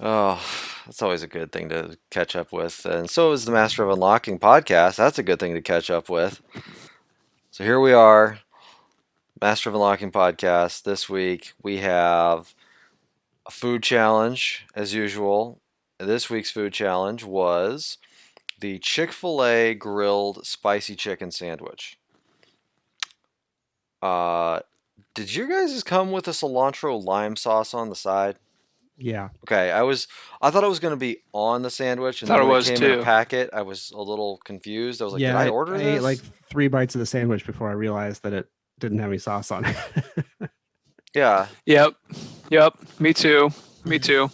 Oh, that's always a good thing to catch up with. And so is the Master of Unlocking podcast. That's a good thing to catch up with. So here we are, Master of Unlocking podcast. This week we have a food challenge, as usual. This week's food challenge was the Chick-fil-A grilled spicy chicken sandwich. Uh, did you guys come with a cilantro lime sauce on the side? Yeah. Okay, I thought it was going to be on the sandwich, and Thought then it when it was came in a too. packet, I was a little confused. I was like, did Yeah, I I order ate like this? 3 bites of the sandwich before I realized that it didn't have any sauce on it. Yeah. Yep. Yep. Me too. Me too.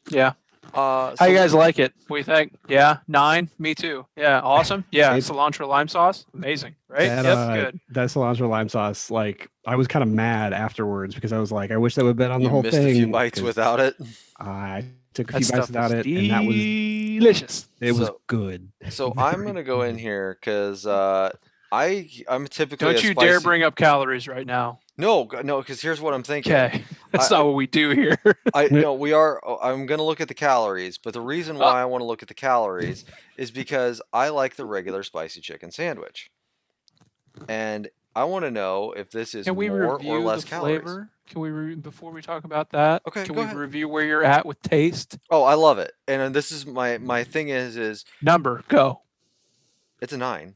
Yeah. How you So guys like it? What do you think? Yeah. 9. Me too. Yeah. Awesome. Yeah. It- Cilantro lime sauce. Amazing. Right? that Yep. Good. that cilantro lime sauce, like I was kind of mad afterwards because I was like, I wish that would have been on the you whole missed thing. a few bites 'cause without it. I took a That few bites stuff without is it, and that was delicious. it was So, good. so I'm gonna go in here because I'm typically Don't a you dare spicy. bring up calories right now. No, because here's what I'm thinking. Okay. That's I, not what we do here. we are. I'm gonna look at the calories, but the reason why I want to look at the calories is because I like the regular spicy chicken sandwich, and I want to know if this is Can we more or review less the calories. flavor? Can we before we talk about that? Okay, Can go we ahead. review where you're at with taste? Oh, I love it, and this is my thing is Number, go. it's a 9.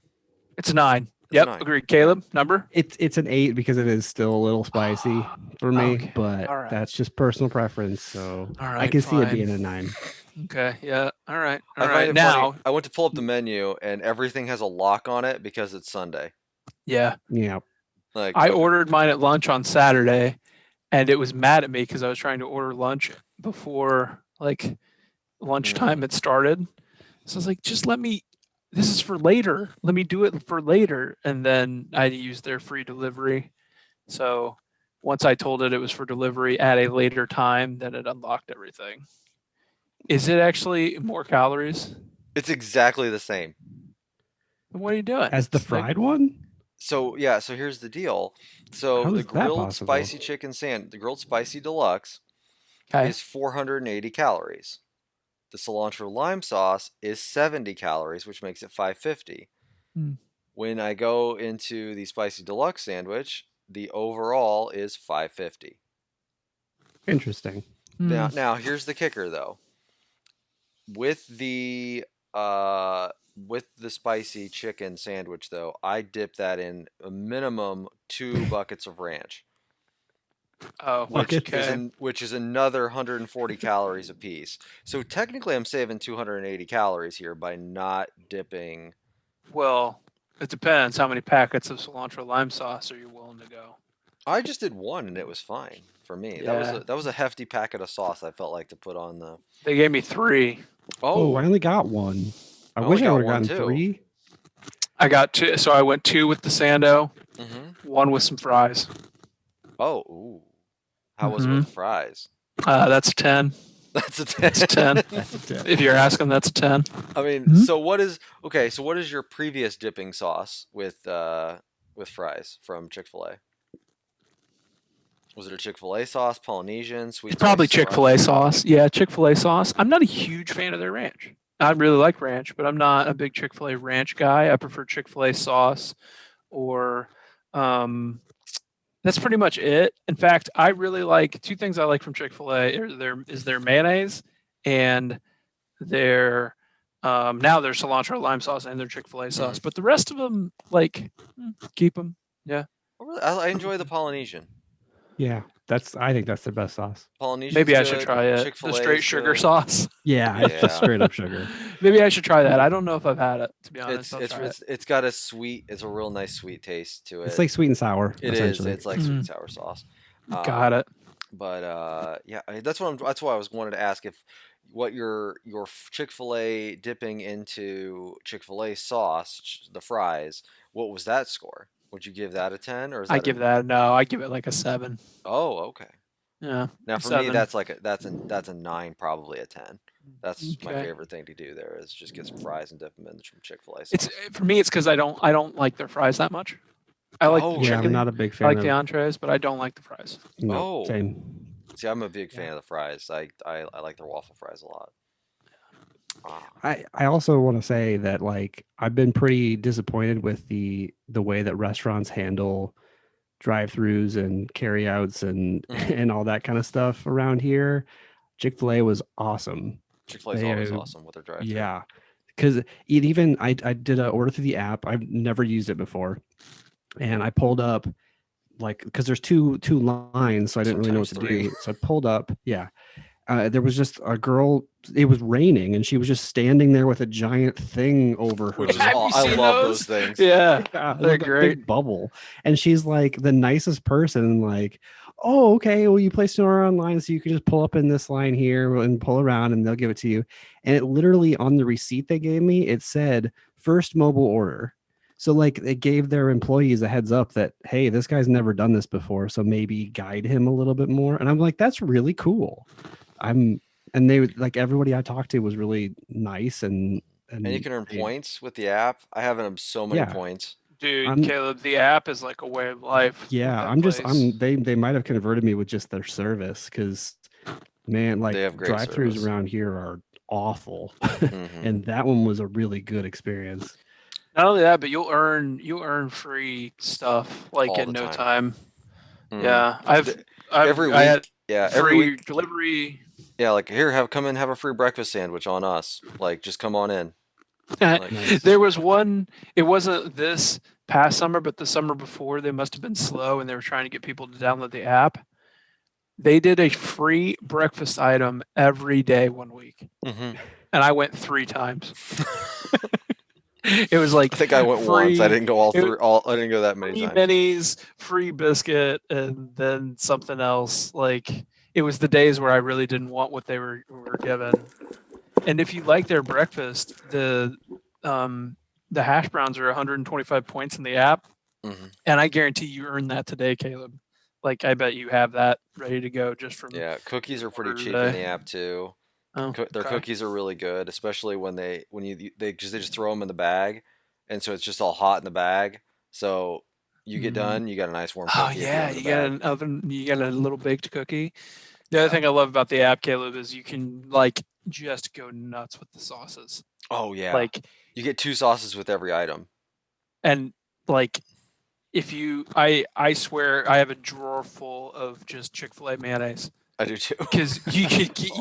It's a 9. It's a Yep, 9. agreed. Caleb, number? It's an 8 because it is still a little spicy for me, Okay, but all right. that's just personal preference. So All I right, can see it fine. being a 9. Okay, yeah. All right. I All find right. it Now, funny. I went to pull up the menu, and everything has a lock on it because it's Sunday. yeah. Yeah. Like I okay. ordered mine at lunch on Saturday and it was mad at me because I was trying to order lunch before like lunchtime had started. So I was like, just let me this is for later. Let me do it for later. And then I used their free delivery. So once I told it was for delivery at a later time, then it unlocked everything. Is it actually more calories? It's exactly the same. What are you doing? As the It's like- fried one? So yeah, so here's the deal. So How the is that grilled possible? spicy chicken the grilled spicy deluxe okay. is 480 calories. The cilantro lime sauce is 70 calories, which makes it 550. Hmm. When I go into the spicy deluxe sandwich, the overall is 550. Interesting. Now here's the kicker though. With the spicy chicken sandwich though, I dip that in a minimum 2 buckets of ranch, Oh, Bucket. which is another 140 calories a piece. So technically I'm saving 280 calories here by not dipping. Well, it depends. How many packets of cilantro lime sauce are you willing to go? I just did one and it was fine for me. Yeah. That was a hefty packet of sauce I felt like to put on the. They gave me 3. Oh, I only got one. I I wish only I got would have one, gotten too. 3. I got 2. So I went 2 with the Sando, Mm-hmm. 1 with some fries. Oh, ooh. How was it with the fries? That's a 10. That's a 10. That's a 10. If you're asking, that's a 10. I mean, Mhm. so what is okay? So what is your previous dipping sauce with fries from Chick-fil-A? Was it a Chick-fil-A sauce, Polynesian, sweet? It's probably spicy Chick-fil-A sauce. Yeah, Chick-fil-A sauce. I'm not a huge fan of their ranch. I really like ranch, but I'm not a big Chick-fil-A ranch guy. I prefer Chick-fil-A sauce or that's pretty much it. In fact, I really like 2 things I like from Chick-fil-A is their mayonnaise and their now their cilantro lime sauce and their Chick-fil-A sauce. But the rest of them, like, keep them. Yeah. Oh, really? I enjoy the Polynesian. Yeah, I think that's the best sauce. Polynesian. Maybe I should try it. Chick-fil-A The straight is sugar good. sauce. Yeah, it's just Yeah. straight up sugar. Maybe I should try that. I don't know if I've had it, to be honest. It's got a sweet. It's a real nice sweet taste to it. It's like sweet and sour. It is. essentially. It's like sweet and sour sauce. Got it. But yeah, that's why I was wanted to ask if what your Chick-fil-A dipping into Chick-fil-A sauce, the fries, what was that score? Would you give that a 10 or is that I give it like a 7. Oh, okay. Yeah. Now for 7. me that's that's a 9, probably a 10. That's my Okay. favorite thing to do there is just get some fries and dip them in from Chick-fil-A sauce. It's for me. It's because I don't like their fries that much. I like Oh, the Yeah, chicken. I'm not a big I fan like of the entrees, but I don't like the fries. no, Oh. same. See, I'm a big fan of the fries. I like their waffle fries a lot. I also want to say that like I've been pretty disappointed with the way that restaurants handle drive-throughs and carryouts and Mhm. and all that kind of stuff around here. Chick-fil-A was awesome. Chick-fil-A is They always awesome with their drive-thru. yeah, because it even I did a order through the app. I've never used it before, and I pulled up like because there's two lines, so I didn't really know what Sometimes to 3. do. So I pulled up, yeah. There was just a girl. It was raining, and she was just standing there with a giant thing over her. Which is Have you I seen love those? those things. Yeah, Yeah, they're with a great. big bubble, and she's like the nicest person. Like, oh, okay, well, you placed an order online, so you can just pull up in this line here and pull around, and they'll give it to you. And it literally on the receipt they gave me, it said first mobile order. So like it gave their employees a heads up that hey, this guy's never done this before, so maybe guide him a little bit more. And I'm like, that's really cool. I'm and they like everybody I talked to was really nice And you and can earn they, points with the app. I have so many yeah. points. Dude, I'm Caleb, the app is like a way of life with Yeah, that place. they might have converted me with just their service because man, like They have great drive-throughs service. around here are awful. Hmm. And that one was a really good experience. Not only that, but you'll earn free stuff like All in the no time. time. Mhm. Yeah, The- every I had week, yeah, every free week, delivery. yeah. Like here, come in, have a free breakfast sandwich on us. Like just come on in. Like Nice. There was one. It wasn't this past summer, but the summer before. They must have been slow, and they were trying to get people to download the app. They did a free breakfast item every day 1 week, mhm. and I went 3 times. It was like I think I went once. I free. didn't go all It was three. All I didn't go that many free times. minis, free biscuit, and then something else. Like it was the days where I really didn't want what they were given. And if you like their breakfast, the hash browns are 125 points in the app, Hmm. and I guarantee you earned that today, Caleb. Like I bet you have that ready to go just from Yeah, cookies your are pretty order cheap in today. the app too. Oh, Their okay. cookies are really good, especially they just throw them in the bag, and so it's just all hot in the bag. So you get Mhm. done, you got a nice warm Oh cookie at the yeah, end of the you got bag. an oven. You got a little baked cookie. The other Yeah. thing I love about the app, Caleb, is you can like just go nuts with the sauces. Oh yeah. Like You get 2 sauces with every item. and like if you, I swear I have a drawer full of just Chick-fil-A mayonnaise I do too. because you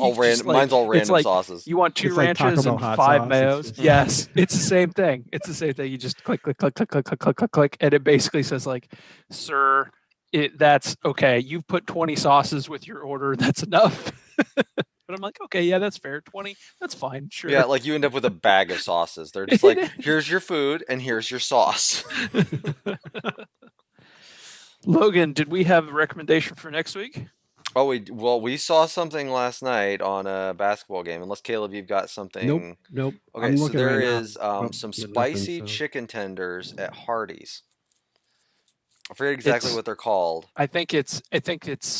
All just random. like Mine's all it's random like sauces. you want 2 It's like Taco ranches Bell and hot 5 sauce. It's mayos. just Yes, it's the same thing. It's the same thing. You just click, click, click, click, click, click, click, click, click, and it basically says like, "Sir, that's okay. You've put 20 sauces with your order. That's enough." But I'm like, okay, yeah, that's fair. 20, that's fine. Yeah, Sure. like you end up with a bag of sauces. They're just like, here's your food and here's your sauce. Logan, did we have a recommendation for next week? Oh, we saw something last night on a basketball game. Unless Caleb, you've got nope, something. nope. Okay, I'm so looking right there now. is Nope, some got nothing. spicy So chicken tenders at Hardee's. I forget exactly It's what they're called. I think it's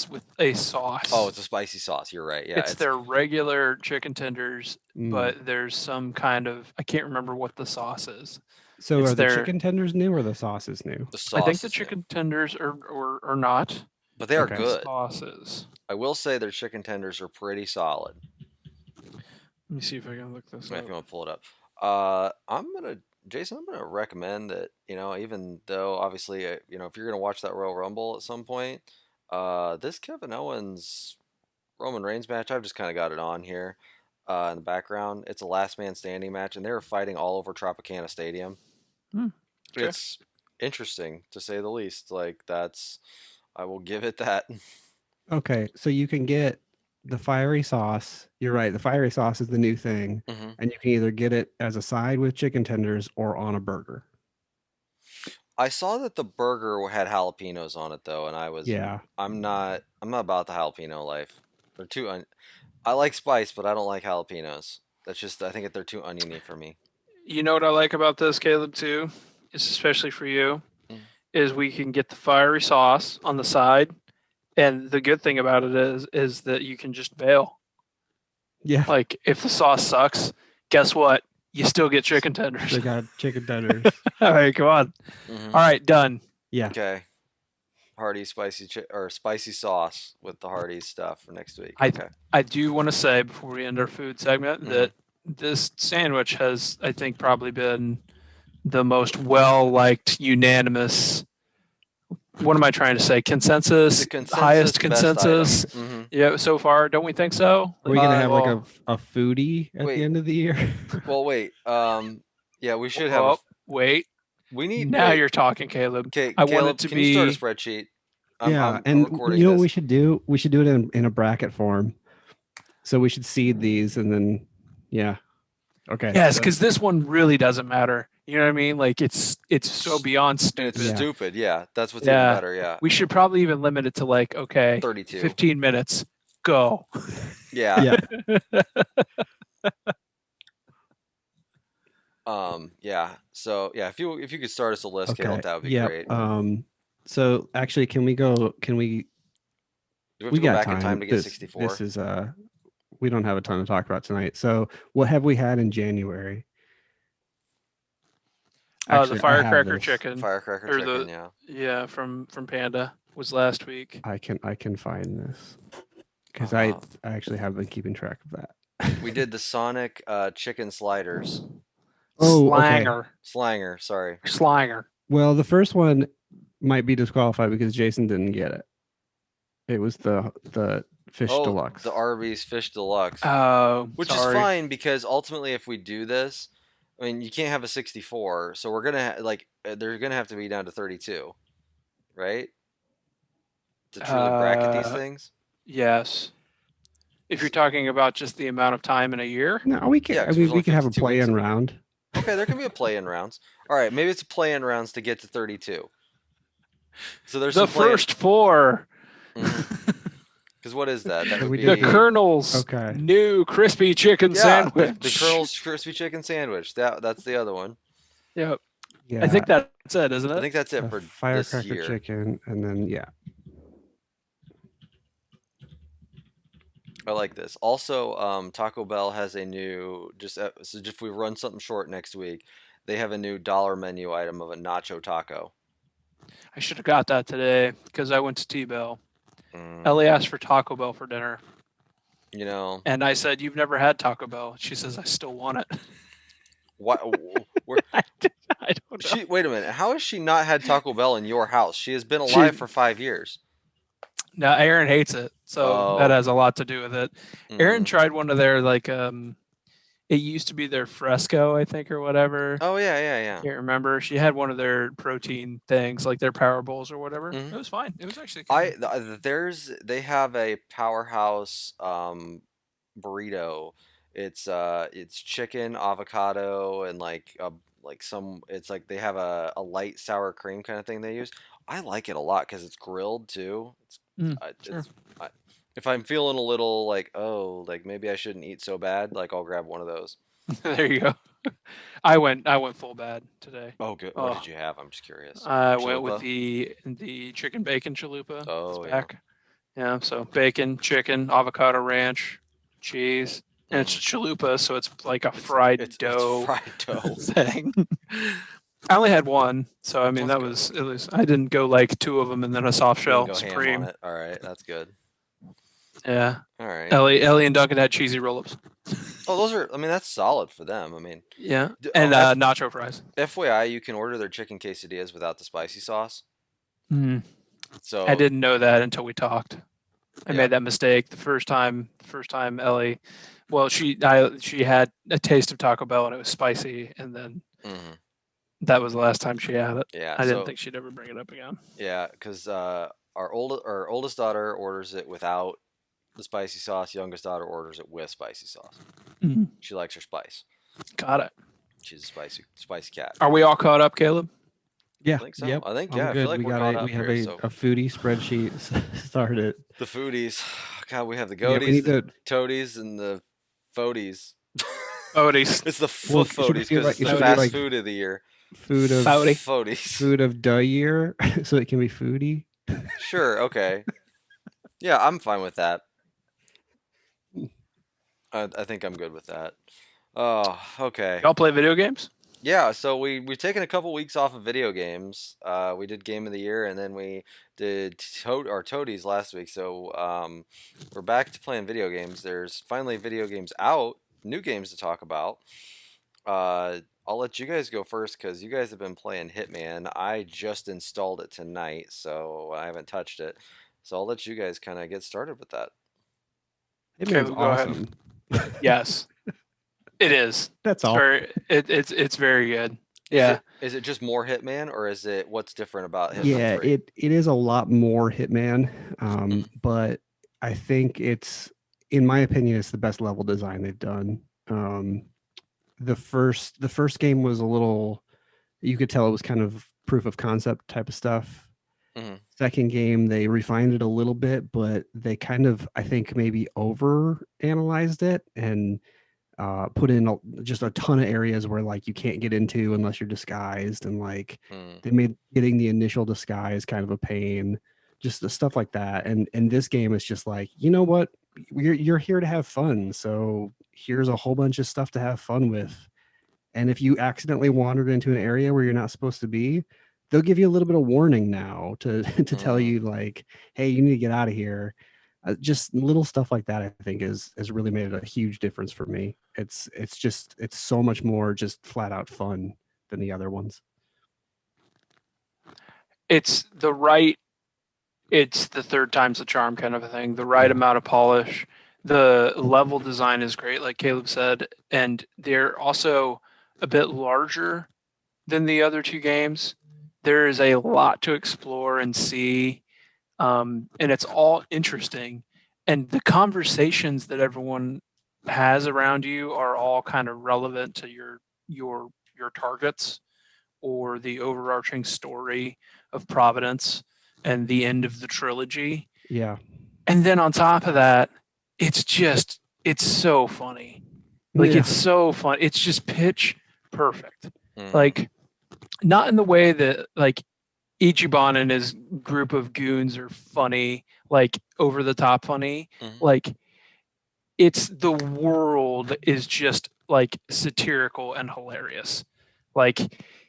with a sauce. Oh, it's a spicy sauce. You're right. Yeah, It's their regular chicken tenders, mm. but there's some kind of I can't remember what the sauce is. So It's are the their chicken tenders new or the sauce is new? the I think sauce the is new, chicken tenders are not. but they are Okay. The good. sauces. I will say their chicken tenders are pretty solid. Let me see if I can look this If up. you want to pull it up, Jason, I'm gonna recommend that even though obviously if you're gonna watch that Royal Rumble at some point, this Kevin Owens Roman Reigns match, I've just kind of got it on here in the background. It's a last man standing match, and they were fighting all over Tropicana Stadium. Okay. It's interesting to say the least. Like I will give it that. Okay, so you can get the fiery sauce. You're right. The fiery sauce is the new thing, Hmm. and you can either get it as a side with chicken tenders or on a burger. I saw that the burger had jalapenos on it though, and Yeah. I'm not about the jalapeno life. They're I like spice, but I don't like jalapenos. That's just I think that they're too oniony for me. You know what I like about this, Caleb, too? It's especially for you, Mm. is we can get the fiery sauce on the side. And the good thing about it is that you can just bail. Yeah. Like if the sauce sucks, guess what? You still get chicken tenders. They got chicken tenders. All right, come on. Mhm. All right, done. Yeah. Okay. Hardee's spicy sauce with the Hardee's stuff for next week. I Okay. I do want to say before we end our food segment that this sandwich has, I think, probably been the most well-liked, unanimous. What am I trying to say? Consensus, The consensus highest best consensus. item. Mhm. Yeah, so far, don't we think so? Are we gonna have like well, a foodie at wait. the end of the year? Well, wait. Yeah, we should have. oh, wait. We need. Now wait. you're talking, Caleb. Okay, I want Caleb, it to can you start a be. spreadsheet? Yeah, I'm and recording you know what this. we should do? We should do it in a bracket form. So we should seed these and then, yeah. Okay. Yes, so- because this one really doesn't matter. You know what I mean? Like it's so beyond And stupid. it's Yeah. stupid. Yeah, that's what's Yeah. even better. Yeah, We should probably even limit it to like, okay, 32. 15 minutes. Go. Yeah. Yeah. Yeah. So yeah, if you could start us a list, Caleb, that would be yeah. great. So actually, can we Do we have to go got back in time to get This- 64? This is we don't have a ton to talk about tonight. So what have we had in January? The Actually, I have firecracker this. chicken. Firecracker or chicken. the- Yeah. Yeah, from Panda was last week. I can find this because Uh-huh. I actually have been keeping track of that. We did the Sonic chicken sliders. Oh, okay. Slanger. Sorry. Slanger. Well, the first one might be disqualified because Jason didn't get it. It was the fish deluxe. The Arby's fish deluxe. Oh, Which sorry. is fine because ultimately, if we do this, I mean, you can't have a 64, so we're gonna they're gonna have to be down to 32, right? To truly bracket these things. Yes. If you're talking about just the amount of time in a year, No, we can. Yeah, I 'cause mean, there's we only can have a 52 weeks play-in in- round. Okay, there can be a play-in rounds. All right, maybe it's a play-in rounds to get to 32. So there's the some play-in- first four. Because what is that? That So would we be The did Colonel's Okay. new crispy chicken sandwich. The Colonel's crispy chicken sandwich. That's the other one. Yep. Yeah, I think that's it, isn't it? I think that's it a for this firecracker year. chicken, and then I like this. Also, Taco Bell has a new so if we run something short next week, they have a new dollar menu item of a nacho taco. I should have got that today because I went to T-Bell. Mm, Ellie asked for Taco Bell for dinner, you know and I said, "You've never had Taco Bell." She says, "I still want it." what? I don't know. Wait a minute. How has she not had Taco Bell in your house? She has been alive for 5 years. No, Aaron hates it, so that has a lot to do with it. Aaron Mm. tried one of their it used to be their Fresco, I think, or whatever. Oh yeah. Can't remember. She had one of their protein things, like their Power Bowls or whatever. Mhm. It was fine. It was actually. They have a powerhouse burrito. It's chicken, avocado, and it's like they have a light sour cream kind of thing they use. I like it a lot because it's grilled too. Sure. If I'm feeling a little like maybe I shouldn't eat so bad, like I'll grab one of those. There you go. I went full bad today. Oh, good. What did you have? I'm just curious. I went with Chalupa? the chicken bacon chalupa. Oh, It's yeah. back. Yeah, so bacon, chicken, avocado ranch, cheese, and it's chalupa, so it's like a fried It's dough fried dough. thing. I only had one, so I mean That's that was at least I didn't go like two of them and then a soft You can shell go ham supreme. on it. All right, that's good. Yeah, All right. Ellie and Duncan had cheesy roll-ups. Oh, those are. I mean, that's solid for them. I mean, Yeah, D- and oh, F- nacho fries. FYI, you can order their chicken quesadillas without the spicy sauce. So I didn't know that until we talked. I Yeah. made that mistake the first time Ellie. Well, she had a taste of Taco Bell and it was spicy, and then Mhm. that was the last time she had it. Yeah, I didn't so- think she'd ever bring it up again. Yeah, because our oldest daughter orders it without the spicy sauce. Youngest daughter orders it with spicy sauce. She likes her spice. Got it. She's a spicy cat. Are we all caught up, Caleb? Yeah. think so. Yep. I think I'm yeah. I good. feel like we we're got caught a, up we have here. a, So a foodie spreadsheet started. the foodies. God, we have the Yeah, goaties, we need the to. toadies, and the foodies. Odie's. It's the Well, foodies should we do because like- it's the should we do fast like- food of the year. Food of Foudy. Foodies. food of the year, so it can be foodie. Sure. Okay. Yeah, I'm fine with that. I think I'm good with that. Oh, okay. Y'all play video games? Yeah, so we've taken a couple weeks off of video games. We did Game of the Year, and then we did our Toadies last week. So we're back to playing video games. There's finally video games out, new games to talk about. I'll let you guys go first because you guys have been playing Hitman. I just installed it tonight, so I haven't touched it. So I'll let you guys kind of get started with that. Hitman's Caleb, go ahead. awesome. Yes, it is. That's It's all. it's very good. Yeah. Is it just more Hitman, or is it what's different about Hitman Yeah, 3? it is a lot more Hitman, but I think in my opinion, it's the best level design they've done. The first game was a little, you could tell it was kind of proof of concept type of stuff. Mhm. Second game, they refined it a little bit, but they kind of, I think, maybe over analyzed it and put in just a ton of areas where like you can't get into unless you're disguised, and like they made getting the initial disguise kind of a pain, just the stuff like that. And this game is just like, you know what, you're here to have fun, so here's a whole bunch of stuff to have fun with. And if you accidentally wandered into an area where you're not supposed to be, they'll give you a little bit of warning now to tell you like, hey, you need to get out of here. Just little stuff like that, I think, has really made a huge difference for me. It's so much more just flat out fun than the other ones. It's the third time's the charm kind of a thing. The right Yeah. amount of polish. The level design is great, like Caleb said, and they're also a bit larger than the other two games. There is a lot to explore and see, and it's all interesting. And the conversations that everyone has around you are all kind of relevant to your targets or the overarching story of Providence and the end of the trilogy. Yeah. And then on top of that, it's so funny. Like Yeah. it's so fun. It's just pitch perfect. Mhm. Like not in the way that like Ichiban and his group of goons are funny, like over the top funny. Mhm. Like it's the world is just like satirical and hilarious. Like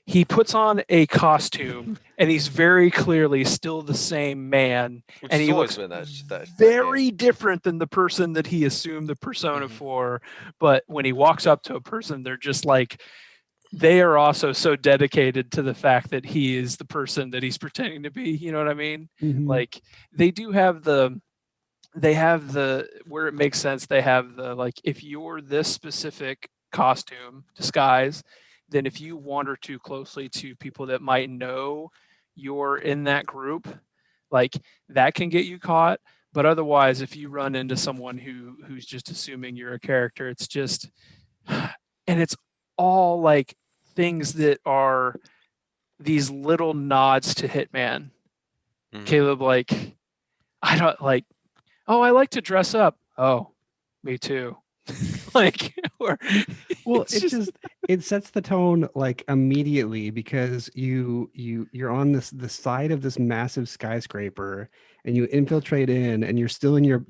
he puts on a costume and he's very clearly still the same man, Which and has he always looks been that very different than the person that he assumed the persona Mhm. for. But when he walks up to a person, they're just like, they are also so dedicated to the fact that he is the person that he's pretending to be. You know what I mean? Mhm. Like they do have the where it makes sense, they have the like, if you're this specific costume disguise, then if you wander too closely to people that might know you're in that group, like that can get you caught. But otherwise, if you run into someone who's just assuming you're a character, it's just and it's all like things that are these little nods to Hitman. Mhm. Caleb, like, I don't like, oh, I like to dress up. Oh, me too. Like, or Well, it's just it sets the tone like immediately, because you're on the side of this massive skyscraper and you infiltrate in, and you're still in your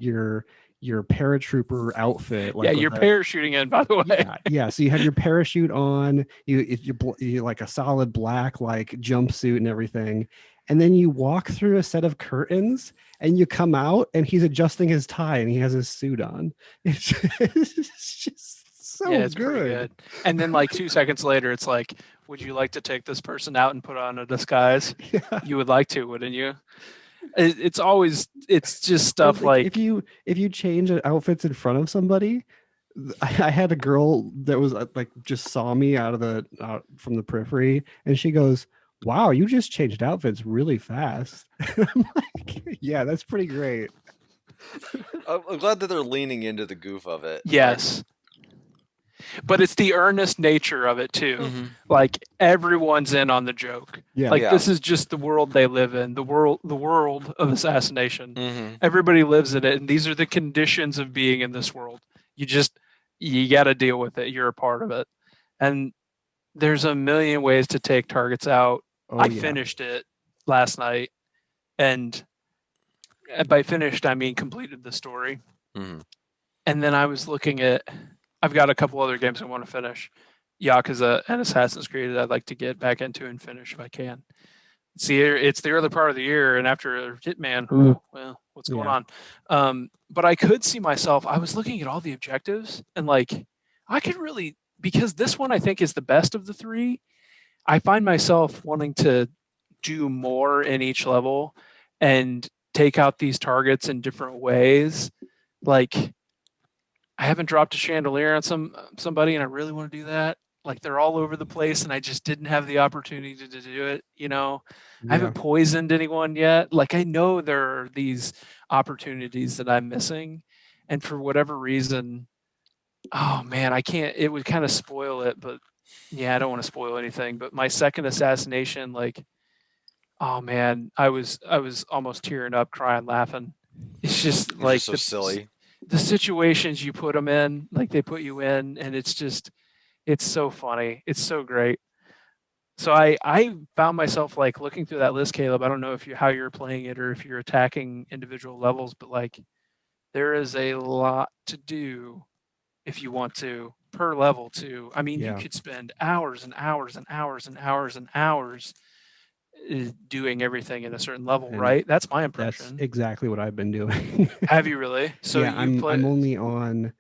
paratrooper outfit, yeah, like with you're parachuting in, by the way. yeah. So you have your parachute on, you like a solid black like jumpsuit and everything, and then you walk through a set of curtains and you come out and he's adjusting his tie and he has his suit on. It's just so Yeah, it's good. pretty good. And then like 2 seconds later, it's like, would you like to take this person out and put on a disguise? Yeah. You would like to, wouldn't you? It's always, it's just Or stuff like if you change outfits in front of somebody, I had a girl that was like just saw me out from the periphery, and she goes, "Wow, you just changed outfits really fast." I'm like, "Yeah, that's pretty great." I'm glad that they're leaning into the goof of it. yes. But it's the earnest nature of it too. Mhm. Like everyone's in on the joke. Yeah. Like Yeah. this is just the world they live in, the world of assassination. Mhm. Everybody lives in it, and these are the conditions of being in this world. You got to deal with it. You're a part of it. And there's a million ways to take targets out. Oh I yeah. finished it last night, and by finished I mean completed the story. Mhm. And then I was looking at, I've got a couple other games I want to finish. Yakuza and Assassin's Creed that I'd like to get back into and finish if I can. See, it's the early part of the year, and after Hitman, well, what's going Yeah. on? But I could see myself. I was looking at all the objectives, and like, I could really, because this one I think is the best of the three. I find myself wanting to do more in each level and take out these targets in different ways. Like, I haven't dropped a chandelier on somebody, and I really want to do that. Like, they're all over the place, and I just didn't have the opportunity to do it. I Yeah. haven't poisoned anyone yet. Like, I know there are these opportunities that I'm missing, and for whatever reason, oh man, I can't. It would kind of spoil it, but yeah, I don't want to spoil anything. But my second assassination, like, oh man, I was almost tearing up, crying, laughing. It's just It's just like so silly. the situations you put them in, like they put you in, and it's so funny. It's so great. So I found myself like looking through that list, Caleb. I don't know if you how you're playing it or if you're attacking individual levels, but like there is a lot to do if you want to per level too. I mean, you Yeah. could spend hours and hours and hours and hours and hours doing everything in a certain level, And right? That's my that's impression. exactly what I've been doing. Have you really? So Yeah, you I'm play only on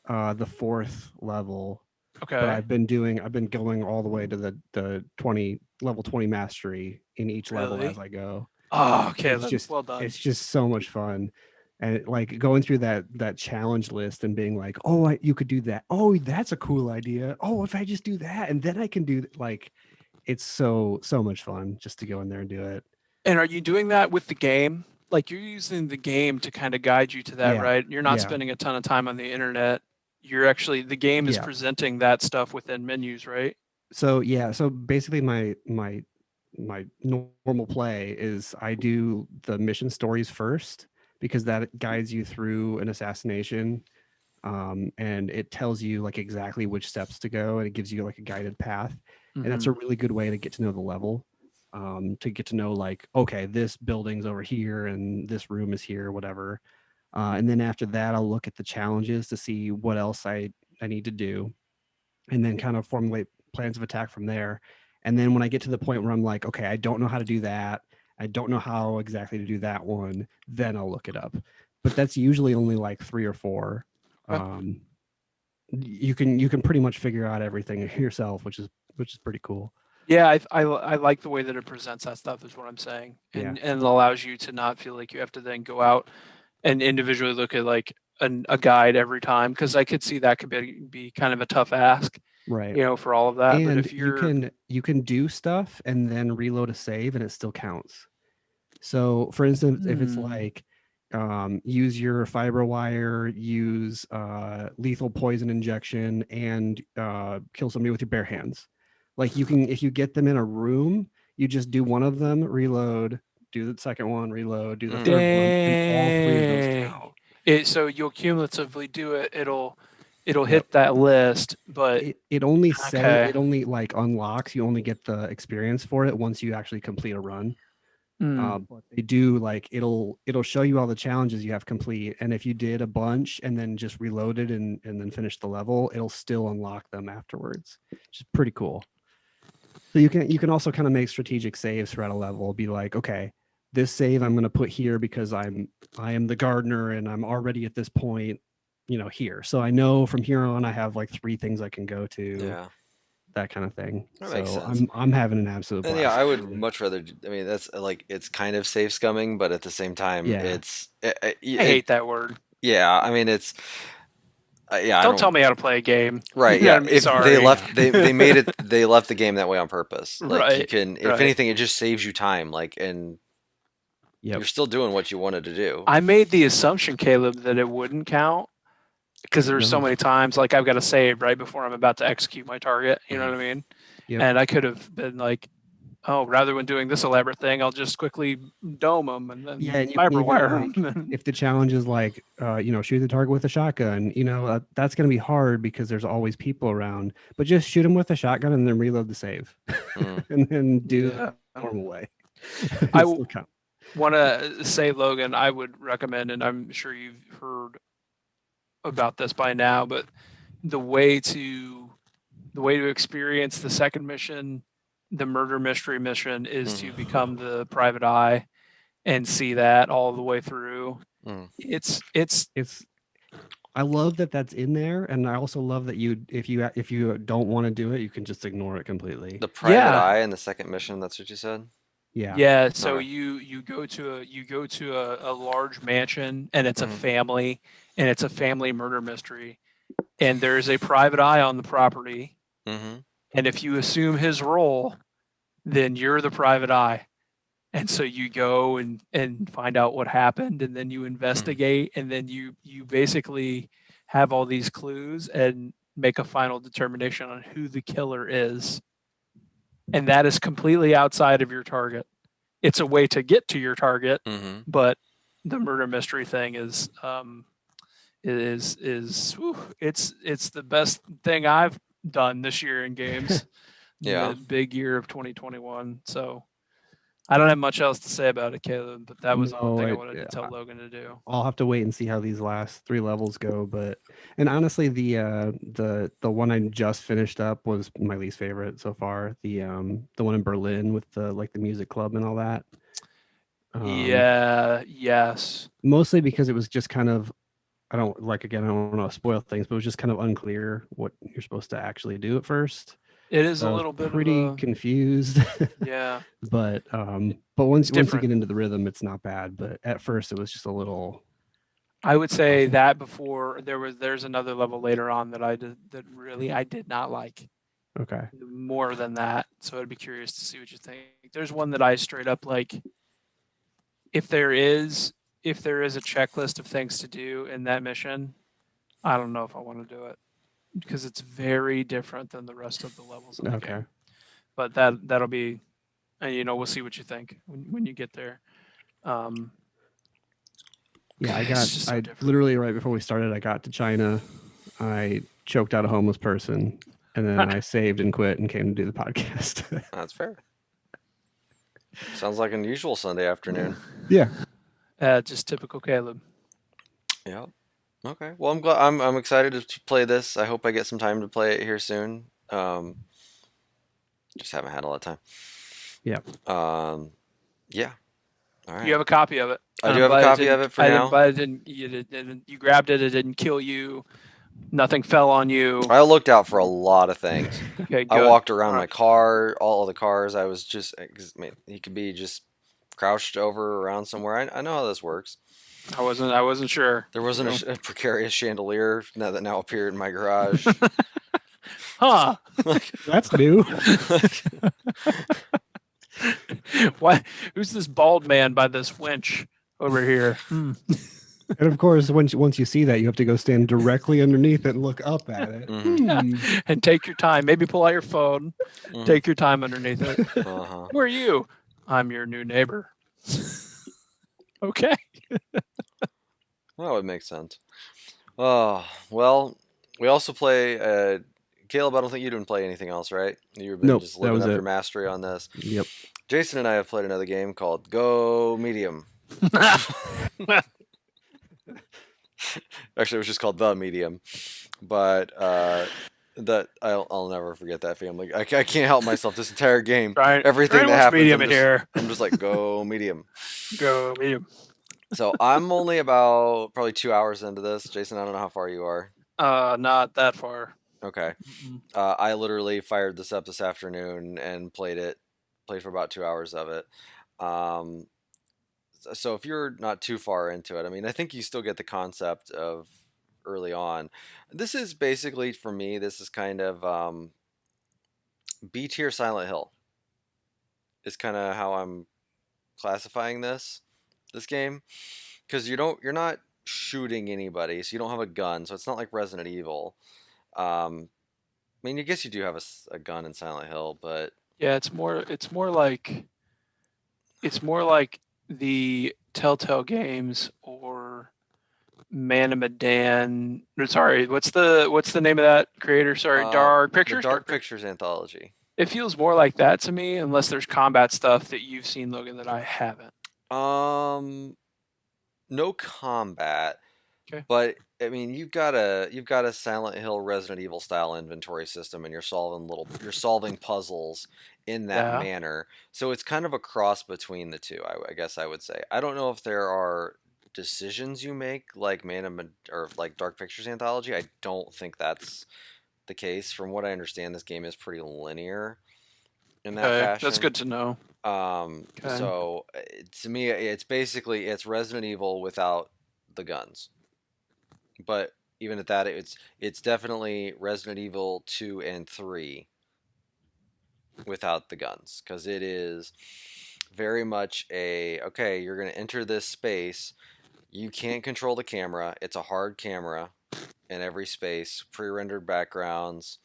the fourth level, but okay, I've been going all the way to the 20 level 20 mastery in each level as really? I go. Oh, It's Caleb, just well done. it's just so much fun. And like going through that challenge list and being like, oh, you could do that. Oh, that's a cool idea. Oh, if I just do that, and then I can do like, it's so much fun just to go in there and do it. And are you doing that with the game? Like you're using the game to kind of guide you to that, Yeah, right? You're not yeah, spending a ton of time on the internet. You're actually the game is yeah. presenting that stuff within menus, right? So yeah, so basically my normal play is I do the mission stories first because that guides you through an assassination, and it tells you like exactly which steps to go, and it gives you like a guided path, and that's Mm-hmm. a really good way to get to know the level, to get to know like, okay, this building's over here and this room is here, whatever. And then after that, I'll look at the challenges to see what else I need to do, and then kind of formulate plans of attack from there. And then when I get to the point where I'm like, okay, I don't know how to do that, I don't know how exactly to do that one, then I'll look it up. But that's usually only like three or four. Okay. Um, you can pretty much figure out everything yourself, which is pretty cool. Yeah, I like the way that it presents that stuff is what I'm saying, Yeah, and it allows you to not feel like you have to then go out and individually look at like a guide every time because I could see that could be kind of a tough ask, right. for all of that. But And if you're you can do stuff and then reload a save and it still counts. So, for instance, if it's hmm, like use your fiber wire, use lethal poison injection, and kill somebody with your bare hands. Like you can, if you get them in a room, you just do one of them, reload, do the second one, reload, do the Mm. third one, and all three of those dang, count. so you'll cumulatively do it. It'll Yep. hit that list, but It okay. only like unlocks. You only get the experience for it once you actually complete a run. Mm, But they do like it'll show you all the challenges you have complete, and if you did a bunch and then just reloaded and then finished the level, it'll still unlock them afterwards, which is pretty cool. So you can also kind of make strategic saves throughout a level. Be like, okay, this save I'm going to put here because I am the gardener and I'm already at this point, here. So I know from here on I have like three things I can go to, Yeah, that kind of thing. that makes So sense. I'm having an absolute And yeah, blast I with would it. much rather. I mean, that's like it's kind of safe scumming, but at the same time, Yeah. I hate that word. yeah. I mean, it's yeah. I Don't don't. tell me how to play a game. Right, You know yeah. what I mean? If they Sorry. Yeah. left, they made it. They left the game that way on purpose. Like you Right. can, if Right. anything, it just saves you time. Like, and Yep. you're still doing what you wanted to do. I made the assumption, Caleb, that it wouldn't count because there's so No. many times like I've got to save right before I'm about to execute my target. You know Mhm. what I mean? Yep. And I could have been like, oh, rather than doing this elaborate thing, I'll just quickly dome them and Yeah, then and you can fiber even wire like, them. if the challenge is like, shoot the target with a shotgun, that's going to be hard because there's always people around. But just shoot them with a shotgun and then reload the save, Mm. and then do the Yeah. normal way. I It still count. want to say, Logan, I would recommend, and I'm sure you've heard about this by now, but the way to the way to experience the second mission, the murder mystery mission, is to become the private eye and see that all the way through. Mm. It's I love that that's in there, and I also love that if you don't want to do it, you can just ignore it completely. The private Yeah. eye in the second mission. That's what you said. Yeah. Yeah, so Okay. you go to a large mansion, and it's a Mhm. family, and it's a family murder mystery, and there's a private eye on the property, Mm-hmm. and if you assume his role, then you're the private eye. And so you go and find out what happened, and then you investigate, and then you basically have all these clues and make a final determination on who the killer is. And that is completely outside of your target. It's a way to get to your target, Mm-hmm. but the murder mystery thing is it's the best thing I've done this year in games. Yeah. The big year of 2021. So I don't have much else to say about it, Caleb, but that was the one thing I wanted to tell Logan to do. I'll have to wait and see how these last 3 levels go, and honestly, the one I just finished up was my least favorite so far. The one in Berlin with the music club and all that. Yes. Mostly because it was just kind of, I don't want to spoil things, but it was just kind of unclear what you're supposed to actually do at first. It is So a little bit pretty confused. Yeah. But once you different. get into the rhythm, it's not bad. But at first, it was just a little. I would say that before there's another level later on that I did not like. Okay. More than that, so I'd be curious to see what you think. There's one that I straight up like. If there is a checklist of things to do in that mission, I don't know if I want to do it because it's very different than the rest of the levels in the game. But that'll be, and we'll see what you think when you get there. Yeah, I literally right before we started, I got to China. I choked out a homeless person, and then I saved and quit and came to do the podcast. That's fair. Sounds like an usual Sunday afternoon. Yeah. Just typical Caleb. Yeah. Okay. Well, I'm glad. I'm excited to play this. I hope I get some time to play it here soon. Just haven't had a lot of time. Yeah. Yeah. All right. You have a copy of it. I do have a copy of it for now. But you grabbed it. It didn't kill you. Nothing fell on you. I looked out for a lot of things. Okay, good. I walked around my car, all of the cars. I was just, he could be just crouched over around somewhere. I know how this works. I wasn't sure. There wasn't a precarious chandelier that now appeared in my garage. Huh. That's new. What? Who's this bald man by this winch over here? And of course, once you see that, you have to go stand directly underneath it and look up at it. Mm-hmm. And take your time. Maybe pull out your phone. Mm-hmm. Take your time underneath it. Uh-huh. Who are you? I'm your new neighbor. Okay. That would make sense. Oh, well, we also play... Caleb, I don't think you didn't play anything else, right? You've been just living up your mastery on this. Yep. Jason and I have played another game called Go Medium. Actually, it was just called The Medium. But that I'll never forget that family. I can't help myself this entire game. Right. Everything that happens, medium here. I'm just like, Go Medium. Go Medium. So I'm only about probably 2 hours into this. Jason, I don't know how far you are. Not that far. Okay. I literally fired this up this afternoon and played for about 2 hours of it. So if you're not too far into it, I mean, I think you still get the concept of early on. This is basically, for me, this is kind of B tier Silent Hill is kind of how I'm classifying this game, because you're not shooting anybody, so you don't have a gun, so it's not like Resident Evil. I mean, I guess you do have a gun in Silent Hill, but yeah, it's more like the Telltale games or Man of Medan. Sorry, what's the name of that creator? Sorry, Dark Pictures. Dark Pictures anthology. It feels more like that to me, unless there's combat stuff that you've seen, Logan, that I haven't. No combat. But I mean, you've got a Silent Hill Resident Evil style inventory system, and you're solving puzzles in that Yeah. manner. So it's kind of a cross between the two. I guess I would say. I don't know if there are decisions you make like or like Dark Pictures Anthology. I don't think that's the case. From what I understand, this game is pretty linear in that Okay. That's fashion. good to know. Okay. So to me, it's Resident Evil without the guns. But even at that, it's definitely Resident Evil 2 and 3 without the guns, because it is very much okay, you're going to enter this space. You can't control the camera. It's a hard camera in every space, pre-rendered backgrounds,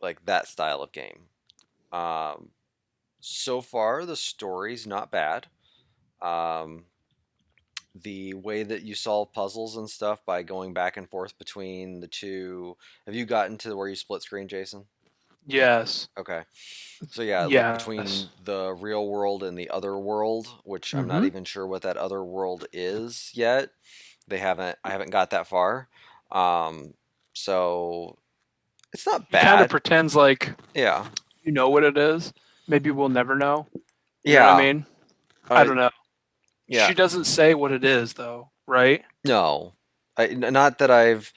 like that style of game. Um, so far, the story's not bad. Um, the way that you solve puzzles and stuff by going back and forth between the two. Have you gotten to where you split screen, Jason? Yes. Okay. So yeah, like Yes. between the real world and the other world, which I'm not Mm-hmm. even sure what that other world is yet. I haven't got that far. Um, so it's not He kind of bad. pretends like Yeah. you know what it is. Maybe we'll never know. You know Yeah. what I mean? I don't know. Yeah. She doesn't say what it is though, right? No. Not that I've.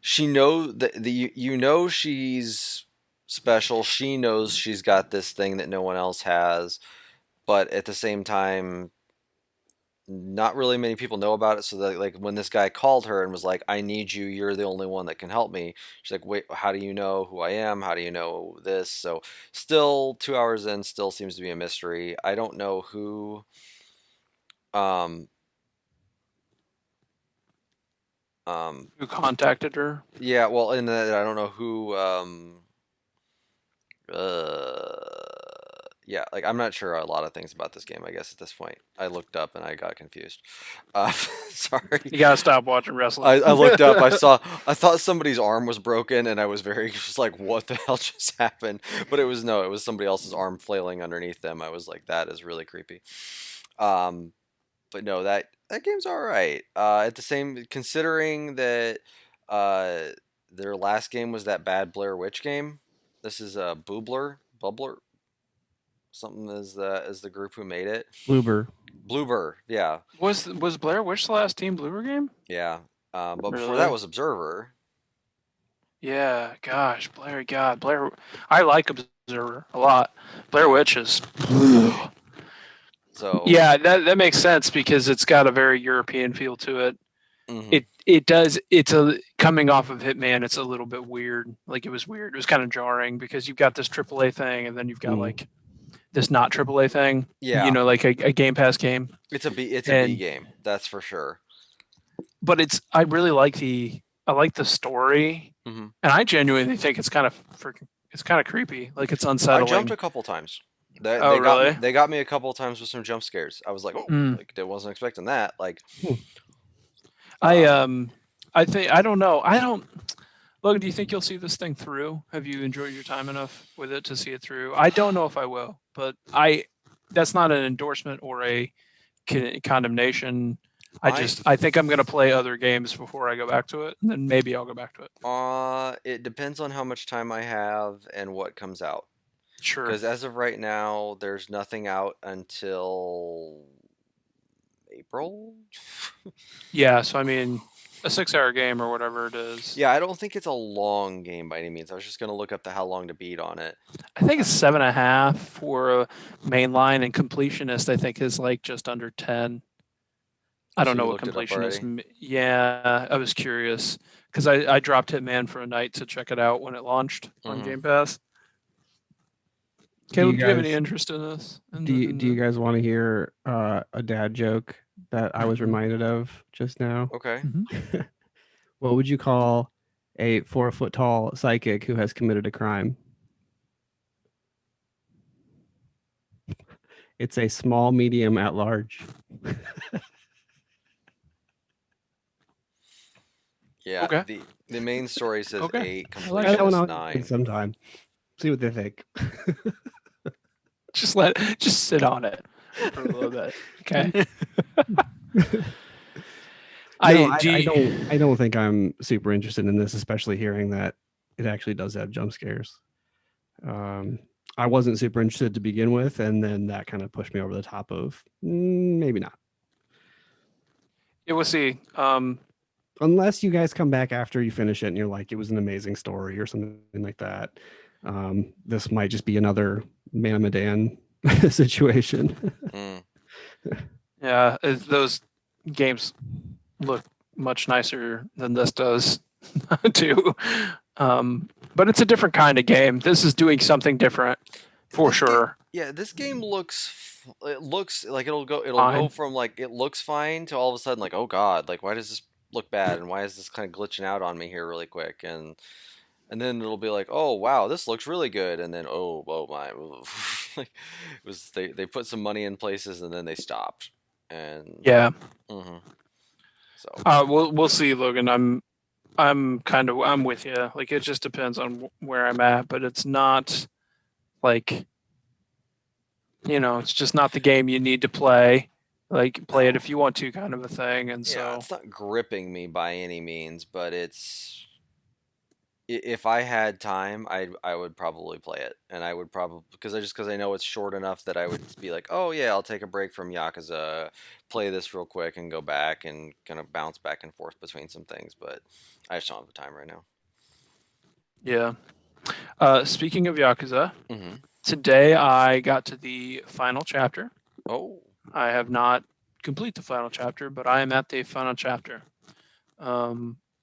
She know that you know she's special. She knows she's got this thing that no one else has, but at the same time, not really many people know about it. So that, like, when this guy called her and was like, "I need you. You're the only one that can help me." She's like, "Wait, how do you know who I am? How do you know this?" So still 2 hours in, still seems to be a mystery. I don't know who. Um. Who contacted her? Yeah. Well, in that I don't know who. Uh, yeah, like I'm not sure a lot of things about this game. I guess at this point, I looked up and I got confused. Sorry. You gotta stop watching wrestling. I looked up. I thought somebody's arm was broken, and I was very just like, "What the hell just happened?" But it was somebody else's arm flailing underneath them. I was like, "That is really creepy." Um, but no, that game's all right. At the same, considering that uh, their last game was that bad Blair Witch game. This is a Bubbler, something is the group who made it. Bloober. Bloober, yeah, Was Blair Witch the last Team Bloober game? yeah. But before Really? that was Observer. Yeah. Gosh, Blair. I like Observer a lot. Blair Witch is. So Yeah, that makes sense because it's got a very European feel to it. mhm. It does. It's a coming off of Hitman. It's a little bit weird. Like it was weird. It was kind of jarring because you've got this AAA thing, and then you've got like this not AAA thing. Yeah, You know, like a Game Pass game. it's a B And game, that's for sure. but I really like the story, Hmm. and I genuinely think it's kind of creepy. Like it's I unsettling. jumped a couple times. Oh, really? They got me a couple of times with some jump scares. I was like, oh, like I wasn't expecting that. Like, I think I don't know. Logan, do you think you'll see this thing through? Have you enjoyed your time enough with it to see it through? I don't know if I will, but that's not an endorsement or a condemnation. I think I'm going to play other games before I go back to it, and then maybe I'll go back to it. It depends on how much time I have and what comes out. Sure. Because as of right now, there's nothing out until April. Yeah, so I mean, a 6-hour game or whatever it is. Yeah, I don't think it's a long game by any means. I was just gonna look up the how long to beat on it. I think it's 7.5 for a mainline, and completionist I think is like just under 10. I don't So know you what looked it up completion is. already? Yeah, I was curious because I dropped Hitman for a night to check it out when it launched on Mhm. Game Pass. Do you Caleb, do you have any guys- interest in this? Do you guys want to hear a dad joke that I was reminded of just now? Okay. What would you call a 4 foot tall psychic who has committed a crime? It's a small, medium, at large. Yeah. Okay. The main story says Okay. 8, I like Try that one completion is out 9. sometime. See what they think. Just sit on it for a little bit. Okay. No, I do. I don't think I'm super interested in this, especially hearing that it actually does have jump scares. I wasn't super interested to begin with, and then that kind of pushed me over the top of maybe not. Yeah, we'll see. Unless you guys come back after you finish it and you're like, it was an amazing story or something like that. This might just be another Man of Medan situation. Mm. Yeah, those games look much nicer than this does, too. But it's a different kind of game. This is doing something different, for sure. Yeah, this game looks. It looks like it'll go Fine. from like it looks fine to all of a sudden like, oh god, like why does this look bad and why is this kind of glitching out on me here really quick, and then it'll be like, oh wow, this looks really good, and then oh my, like it was they put some money in places and then they stopped, and Yeah. mhm. So We'll see, Logan. I'm with you. Like, it just depends on where I'm at, but it's not like, it's just not the game you need to play. Like, play it if you want to, kind of a thing. And yeah, so, it's not gripping me by any means, but if I had time, I would probably play it, and I would probably because I know it's short enough that I would be like, oh yeah, I'll take a break from Yakuza, play this real quick, and go back and kind of bounce back and forth between some things. But I just don't have the time right now. yeah. Speaking of Yakuza, Mm-hmm. today I got to the final chapter. Oh, I have not complete the final chapter, but I am at the final chapter.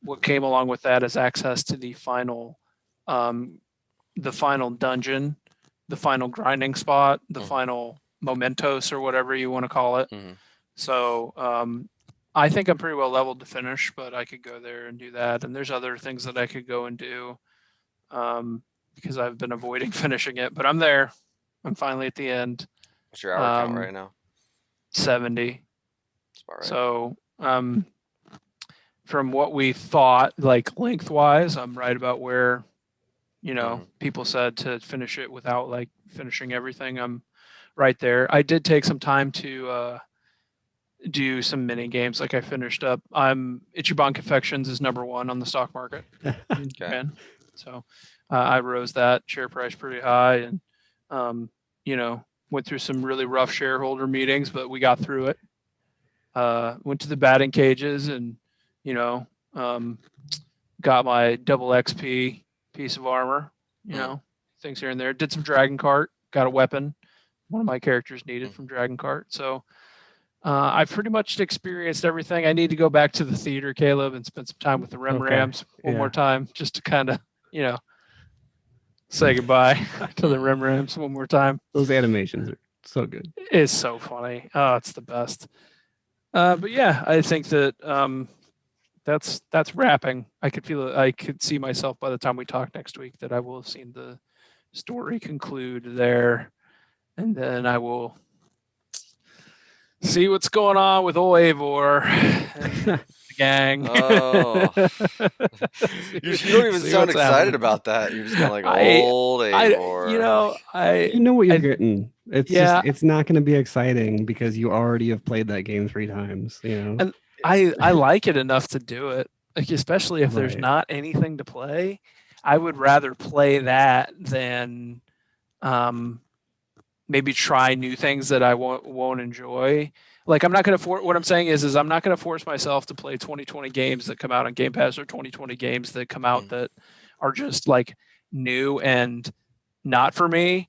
What came along with that is access to the final dungeon, the final grinding spot, the final mementos, or whatever you want to call it. mm-hmm. So I think I'm pretty well leveled to finish, but I could go there and do that. And there's other things that I could go and do because I've been avoiding finishing it. But I'm there. I'm finally at the end. What's your hour count right now? 70. That's about right. So from what we thought, like lengthwise, I'm right about where, people said to finish it without like finishing everything. I'm right there. I did take some time to do some mini games. Like, I finished up. Ichiban Confections is #1 on the stock market in Japan. So I rose that share price pretty high, and went through some really rough shareholder meetings, but we got through it. Went to the batting cages and got my double XP piece of armor, things here and there. Did some Dragon Cart, got a weapon one of my characters needed from Dragon Cart. So I've pretty much experienced everything. I need to go back to the theater, Caleb, and spend some time with the Rams one more time, just to kind of, say goodbye to the Rams one more time. Those animations are so good. It's so funny. Oh, it's the best. But yeah, I think that that's wrapping. I could see myself by the time we talk next week that I will have seen the story conclude there, and then I will see what's going on with old Eivor and the gang. Oh, you don't even sound excited about that. You're just kind of like old Eivor. You know what you're getting. It's just, it's not going to be exciting because you already have played that game 3 times. And I like it enough to do it, like, especially if there's not anything to play. I would rather play that than maybe try new things that I won't enjoy. Like, I'm not going to what I'm saying is I'm not going to force myself to play 2020 games that come out on Game Pass, or 2020 games that come out that are just like new and not for me.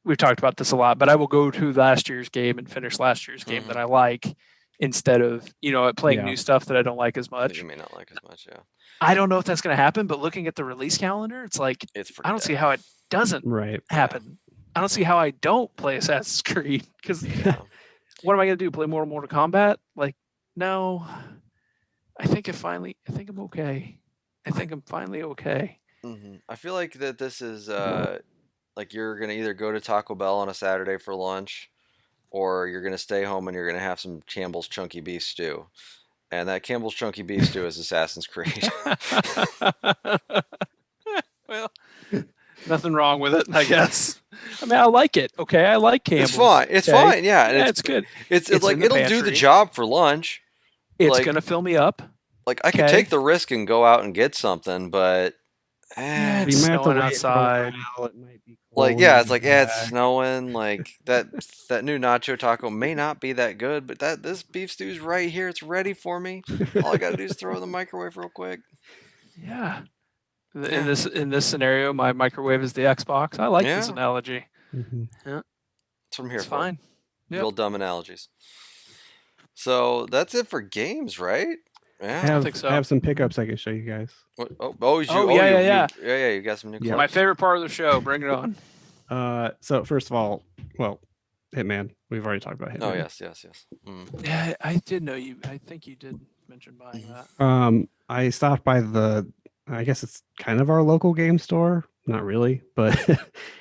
We've talked about this a lot, but I will go to last year's game and finish last year's game that I like, instead of, playing new stuff that I don't like as much. You may not like as much, yeah. I don't know if that's going to happen, but looking at the release calendar, it's like, I don't see how it doesn't happen. I don't see how I don't play Assassin's Creed, because what am I going to do? Play more Mortal Kombat? Like, no. I think I'm okay. I think I'm finally okay. Mm-hmm. I feel like that this is like you're going to either go to Taco Bell on a Saturday for lunch, or you're going to stay home and you're going to have some Campbell's Chunky Beef Stew. And that Campbell's Chunky Beef Stew is Assassin's Creed. Well, nothing wrong with it, I guess. I mean, I like it. Okay, I like Campbell's. It's fine. It's fine. Yeah, and it's good. It's like it'll do the job for lunch, It's Like, gonna fill me up. like I could Okay. take the risk and go out and get something, but Yeah, You it's might have to snowing wait for a outside. while. It might be like cold. when yeah, you it's get like yeah, it's back. snowing. Like that new nacho taco may not be that good, but this beef stew's right here. It's ready for me. All I gotta do is throw it in the microwave real quick. Yeah. Yeah. In this scenario, my microwave is the Xbox. I like this Yeah, analogy. Mhm. Yeah, that's what I'm here it's for. fine. Yep. Real dumb analogies. So that's it for games, right? I Yeah. I think so. have some pickups I can show you guys. What, yeah, you got some new Yeah. My clips. favorite part of the show. Bring it on. So first of all, well, Hitman. We've already talked about Hitman. Oh yes. Yeah, I did know you. I think you did mention buying that. I stopped by I guess it's kind of our local game store. Not really, but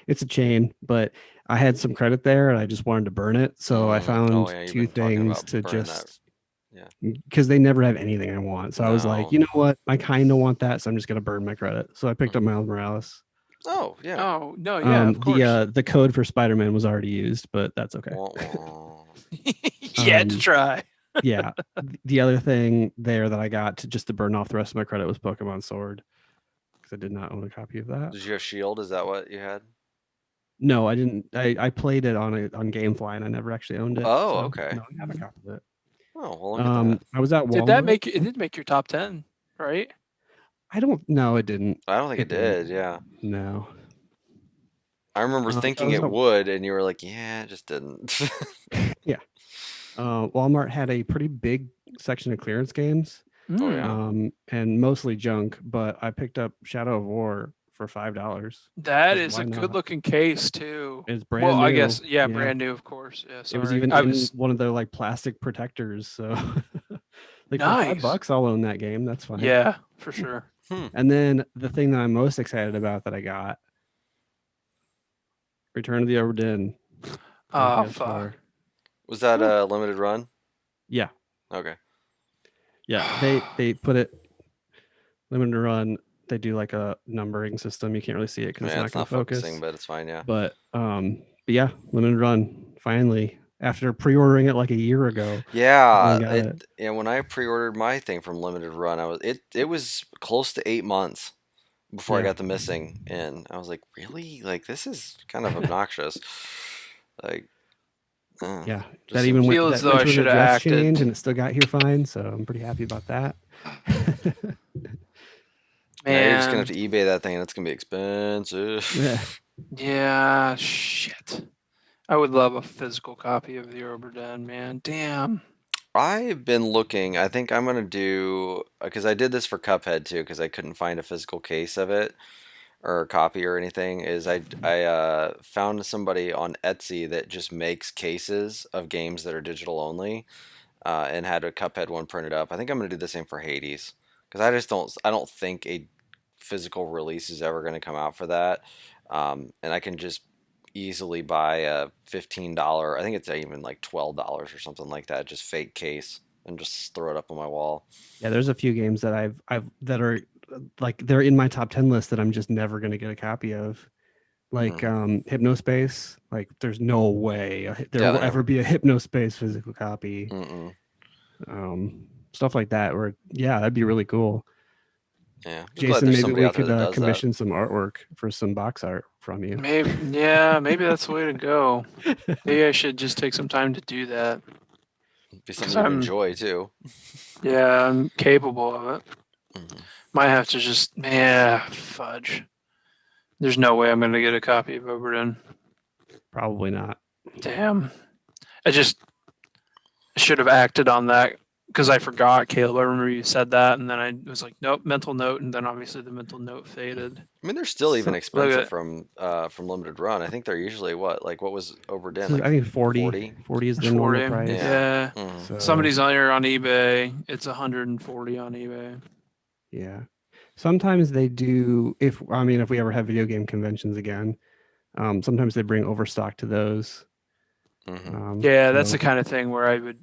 it's a chain. But I had some credit there and I just wanted to burn it. So I found Oh yeah, you've two been talking things about to burning that. just, Yeah. because they never have anything I want. So I was like, No. you know what? I kind of want that. So I'm just going to burn my credit. So I picked up Miles Morales. Oh yeah. Oh no, yeah, of course. The code for Spider-Man was already used, but that's okay. Wah, wah. You had to try. Yeah. The other thing there that I got to burn off the rest of my credit was Pokemon Sword, because I did not own a copy of that. Did you have Shield? Is that what you had? No, I didn't. I played it on GameFly and I never actually owned it. Oh, so, okay. No, I have a copy of it. Oh, well, look at that. I was at Walmart. Did that make it? Did make your top 10, right? I don't know. It didn't. I don't think it did. Yeah. No. I remember thinking it would, and you were like, "Yeah, it just didn't." Yeah. Walmart had a pretty big section of clearance games. Oh yeah. And mostly junk, but I picked up Shadow of War for $5. That 'Cause is why a not? good looking case too. It's brand Well, new. I guess yeah, brand new, of course. Yeah, It was sorry. even I in was one of the like plastic protectors. So like for nice. $5, I'll own that game. That's fine. Yeah, for sure. And then the thing that I'm most excited about that I got, Return of the Obra Dinn. Oh fuck. Was that a limited run? Yeah. Okay. Yeah, they put it limited run. They do like a numbering system. You can't really see it because it's not focusing, focusing, but it's fine. Yeah. But yeah, limited run. Finally, after pre-ordering it like a year ago. Yeah. Yeah. When I pre-ordered my thing from limited run, it was close to 8 months before I got the missing, and I was like, really? Like, this is kind of obnoxious. Like, yeah, that even went, feels that though went I to should an have address acted. change, and it still got here fine. So I'm pretty happy about that. Man, you're just gonna have to eBay that thing, and it's gonna be expensive. Yeah, shit. I would love a physical copy of the Obra Dinn, man. Damn. I've been looking. I think I'm gonna do, because I did this for Cuphead too, because I couldn't find a physical case of it or a copy or anything. Is I found somebody on Etsy that just makes cases of games that are digital only, and had a Cuphead one printed up. I think I'm gonna do the same for Hades, because I don't think a physical release is ever gonna come out for that, and I can just easily buy a $15, I think it's even like $12 or something like that, just fake case, and just throw it up on my wall. Yeah, there's a few games that I've that are like they're in my top 10 list that I'm just never going to get a copy of. Like Hypnospace, like there's no way there will ever be a Hypnospace physical copy. Stuff like that, where that'd be really cool. Yeah, Jason, maybe we could commission some artwork for some box art from you. Maybe that's the way to go. Maybe I should just take some time to do that. It'd be something to enjoy too. Yeah, I'm capable of it. Might have to just fudge. There's no way I'm gonna get a copy of Obra Dinn. Probably not. Damn. I should have acted on that. Because I forgot, Caleb. I remember you said that, and then I was like, "Nope, mental note," and then obviously the mental note faded. I mean, they're still even expensive from limited run. I think they're usually what was Obra Dinn? Like, I think 40 is the normal price. Yeah. So, somebody's on here on eBay. It's 140 on eBay. Yeah. Sometimes they do. If we ever have video game conventions again, sometimes they bring overstock to those. That's the kind of thing where I would.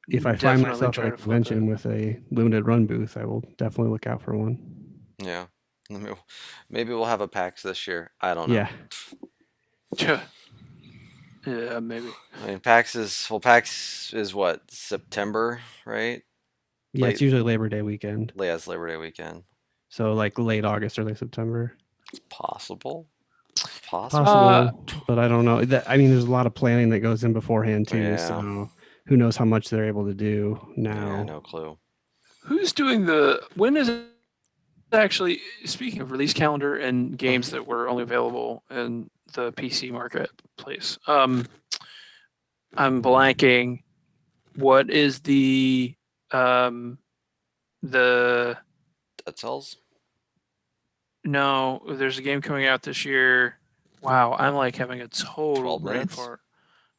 If I find myself at a convention with a limited run booth, I will definitely look out for one. Yeah. Maybe we'll have a PAX this year. I don't know. Yeah. Yeah, maybe. I mean, PAX is what, September, right? Yeah, it's Late, usually Labor Day weekend. last Labor Day weekend. So like late August, early September. It's possible. Possible, but I don't know. I mean, there's a lot of planning that goes in beforehand too. Yeah. So who knows how much they're able to do now? Yeah, no clue. Who's doing when is it actually, speaking of release calendar and games that were only available in the PC marketplace? I'm blanking. What is the Dead Cells. no, there's a game coming out this year. Wow, I'm like having a total 12 brain minutes? fart.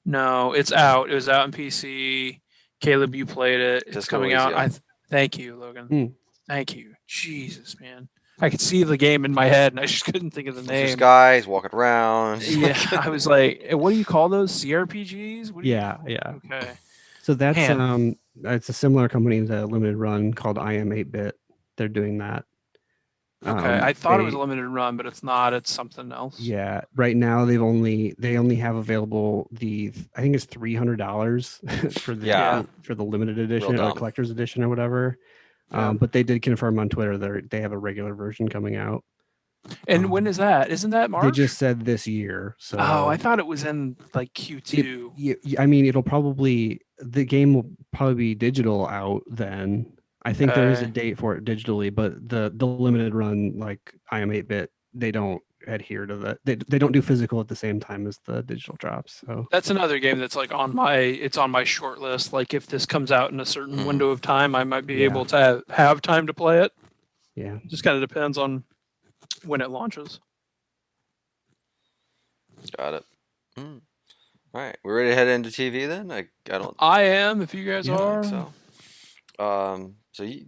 No, it's out. It was out on PC. Caleb, you played it. It's Disco coming out. Elysium. Thank you, Logan. Hmm. Thank you. Jesus, man. I could see the game in my head, and I just couldn't think of the There's this name. guy, he's walking around. Yeah, I was like, what do you call those? CRPGs? What do you- Yeah. Okay. So that's Man. it's a similar company to Limited Run called I Am 8-Bit. They're doing that. Okay. I thought it was a limited run, but it's not. It's something else. Yeah, right now they only have available I think it's $300 for the Yeah. for the limited edition or dumb. collector's edition or whatever. Yeah. But they did confirm on Twitter they have a regular version coming out. And when is that? Isn't that March? They just said this year. So Oh, I thought it was in like Q2. I mean, the game will probably be digital out then. I think there is a Okay. date for it digitally, but the limited run, like I Am 8-Bit, they don't adhere to that. They don't do physical at the same time as the digital drops. So That's another game that's like on my short list. Like if this comes out in a certain window of time, I might be Yeah. able to have time to play it. yeah. Just kind of depends on when it launches. Got it. All right, we're ready to head into TV then. I don't I am, if you guys Yeah, I are. think so. So you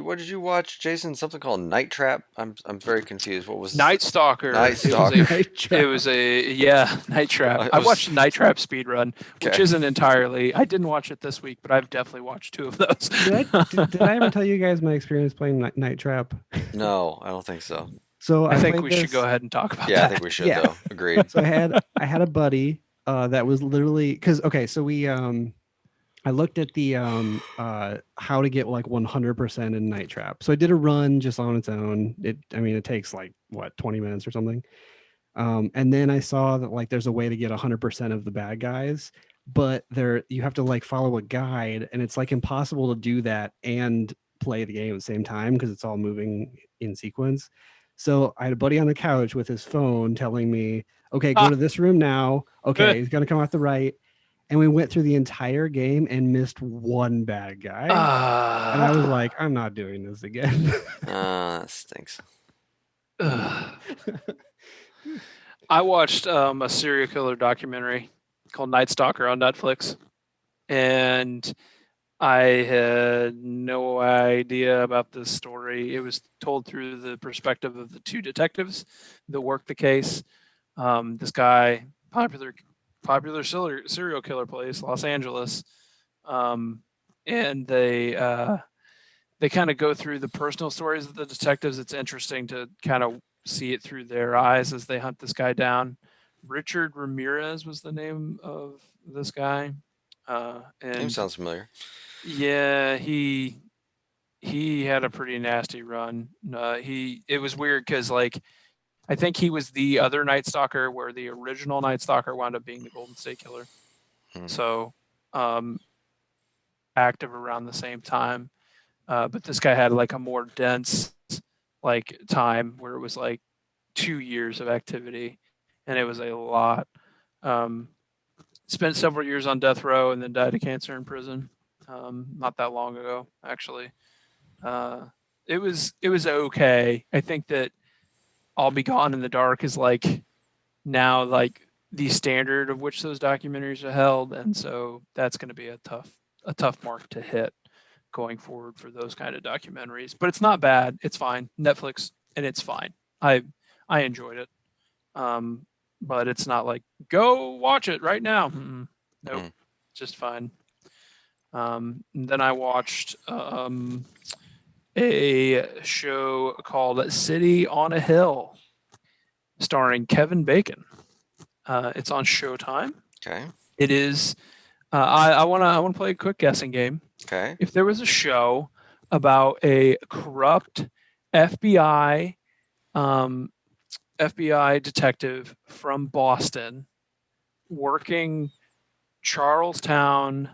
what did you watch, Jason? Something called Night Trap. I'm very confused. What was Night Stalker. Night Stalker. It was a Night Trap. I was- watched Night Trap speedrun, which Okay. isn't entirely. I didn't watch it this week, but I've definitely watched 2 of those. Did I ever tell you guys my experience playing Night Trap? No, I don't think so. So I think played we should this- go ahead and talk about Yeah, I that. think we should Yeah. though. Agreed. So I had a buddy that was literally so we I looked at the how to get like 100% in Night Trap. So I did a run just on its own. It takes like 20 minutes or something. And then I saw that like there's a way to get 100% of the bad guys, but you have to like follow a guide, and it's like impossible to do that and play the game at the same time because it's all moving in sequence. So I had a buddy on the couch with his phone telling me, okay, go to this room now. Okay, he's gonna come out the right. And we went through the entire game and missed one bad guy. And I was like, I'm not doing this again. That stinks. I watched a serial killer documentary called Night Stalker on Netflix, and I had no idea about this story. It was told through the perspective of the 2 detectives that worked the case. This guy, popular serial killer place, Los Angeles, and they kind of go through the personal stories of the detectives. It's interesting to kind of see it through their eyes as they hunt this guy down. Richard Ramirez was the name of this guy. Name And sounds familiar. yeah, he had a pretty nasty run. It was weird because like I think he was the other Night Stalker, where the original Night Stalker wound up being the Golden State Killer. So active around the same time, but this guy had like a more dense like time where it was like 2 years of activity, and it was a lot. Spent several years on death row and then died of cancer in prison. Not that long ago, actually. It was okay. I think that I'll Be Gone in the Dark is like now like the standard of which those documentaries are held, and so that's going to be a tough mark to hit going forward for those kind of documentaries. But it's not bad. It's fine. Netflix, and it's fine. I enjoyed it. But it's not like go watch it right now. Nope, just fine. And then I watched a show called City on a Hill, starring Kevin Bacon. It's on Showtime. Okay. It is. I want to play a quick guessing game. Okay. If there was a show about a corrupt FBI um, FBI detective from Boston working Charlestown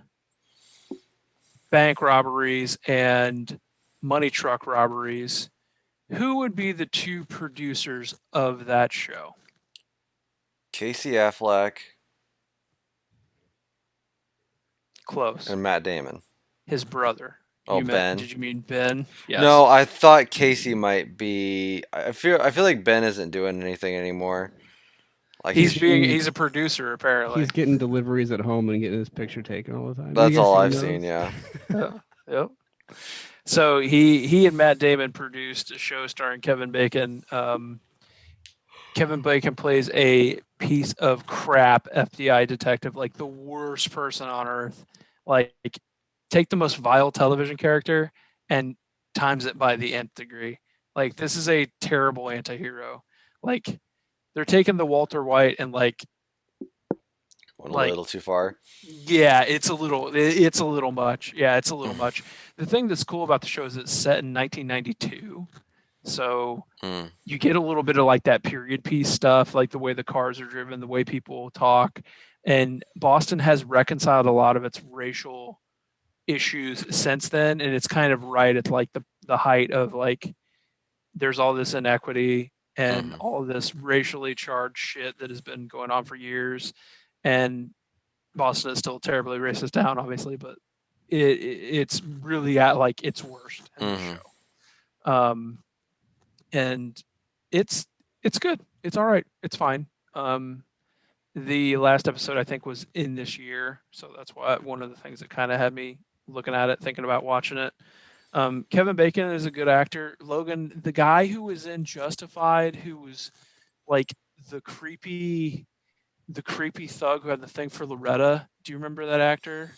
bank robberies and money truck robberies. Who would be the two producers of that show? Casey Affleck Close. and Matt Damon. His brother. Oh, Ben. Did you mean Ben? Yes. No, I thought Casey might be. I feel like Ben isn't doing anything anymore. Like he's a producer apparently. He's getting deliveries at home and getting his picture taken all the time. That's all I've those? seen. Yeah. Yep. So he and Matt Damon produced a show starring Kevin Bacon. Kevin Bacon plays a piece of crap FBI detective, like the worst person on earth. Like, take the most vile television character and times it by the nth degree. Like, this is a terrible anti-hero. Like, they're taking the Walter White and went a little too far. Yeah, it's a little much. Yeah, it's a little much. The thing that's cool about the show is it's set in 1992. So you get a little bit of like that period piece stuff, like the way the cars are driven, the way people talk. And Boston has reconciled a lot of its racial issues since then. And it's kind of right at like the height of like there's all this inequity and all this racially charged shit that has been going on for years. And Boston is still a terribly racist town, obviously, but it's really at like its worst in the show. And it's good. It's all right. It's fine. The last episode I think was in this year, so that's why one of the things that kind of had me looking at it, thinking about watching it. Kevin Bacon is a good actor. Logan, the guy who was in Justified, who was like the creepy thug who had the thing for Loretta. Do you remember that actor?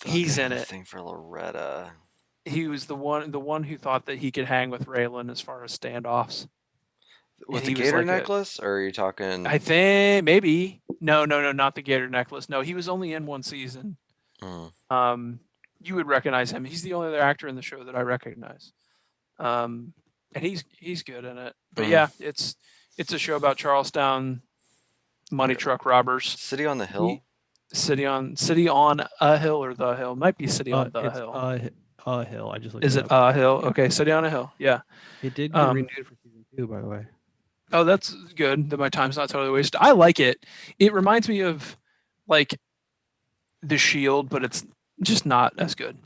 He's in it. Thing for Loretta. He was the one who thought that he could hang with Raylan as far as standoffs. With the gator necklace, or are you talking? I think maybe no, not the gator necklace. No, he was only in one season. You would recognize him. He's the only other actor in the show that I recognize. And he's good in it. But yeah, it's a show about Charlestown money truck robbers. City on the Hill. City on a hill or the hill. Might be City on the hill. A hill. I just looked. Is it a hill? Okay, City on a Hill. Yeah. It did get renewed for season 2, by the way. Oh, that's good. That my time's not totally wasted. I like it. It reminds me of like The Shield, but it's just not as good.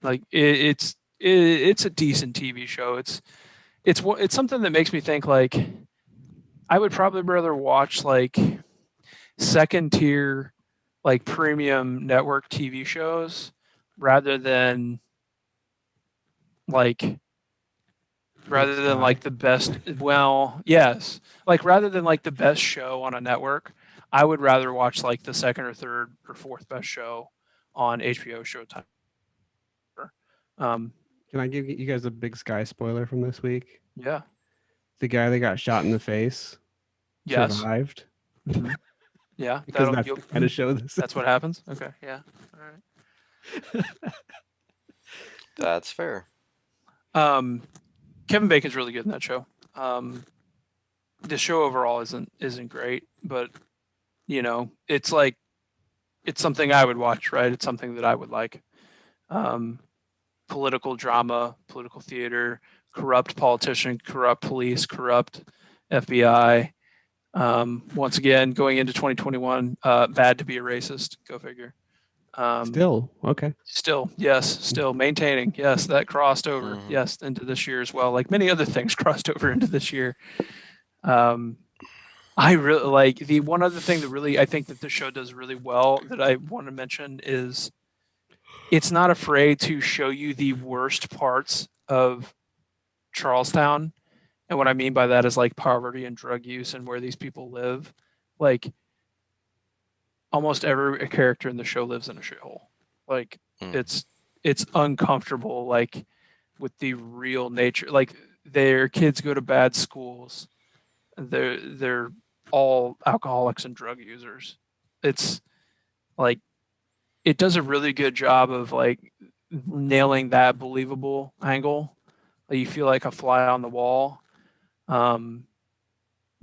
Like it's a decent TV show. It's something that makes me think like I would probably rather watch like second tier like premium network TV shows rather than like the best, well, yes, like rather than like the best show on a network, I would rather watch like the second or third or fourth best show on HBO Showtime. Can I give you guys a big Sky spoiler from this week? Yeah. The guy that got shot in the face survived. Mm-hmm. Yeah. Because that's the kind of show this That's what happens? Okay. Yeah. All right. That's fair. Kevin Bacon's really good in that show. The show overall isn't great, but you know, it's like it's something I would watch, right? It's something that I would like. Political drama, political theater, corrupt politician, corrupt police, corrupt FBI. Once again, going into 2021, bad to be a racist. Go figure. Still, okay. Still maintaining. Yes, that crossed over. Yes, into this year as well. Like many other things crossed over into this year. I really like the one other thing that really I think that the show does really well that I want to mention is it's not afraid to show you the worst parts of Charlestown. And what I mean by that is like poverty and drug use and where these people live. Like almost every character in the show lives in a shithole. Like it's uncomfortable, like with the real nature. Like their kids go to bad schools. They're all alcoholics and drug users. It's like it does a really good job of like nailing that believable angle. Like you feel like a fly on the wall,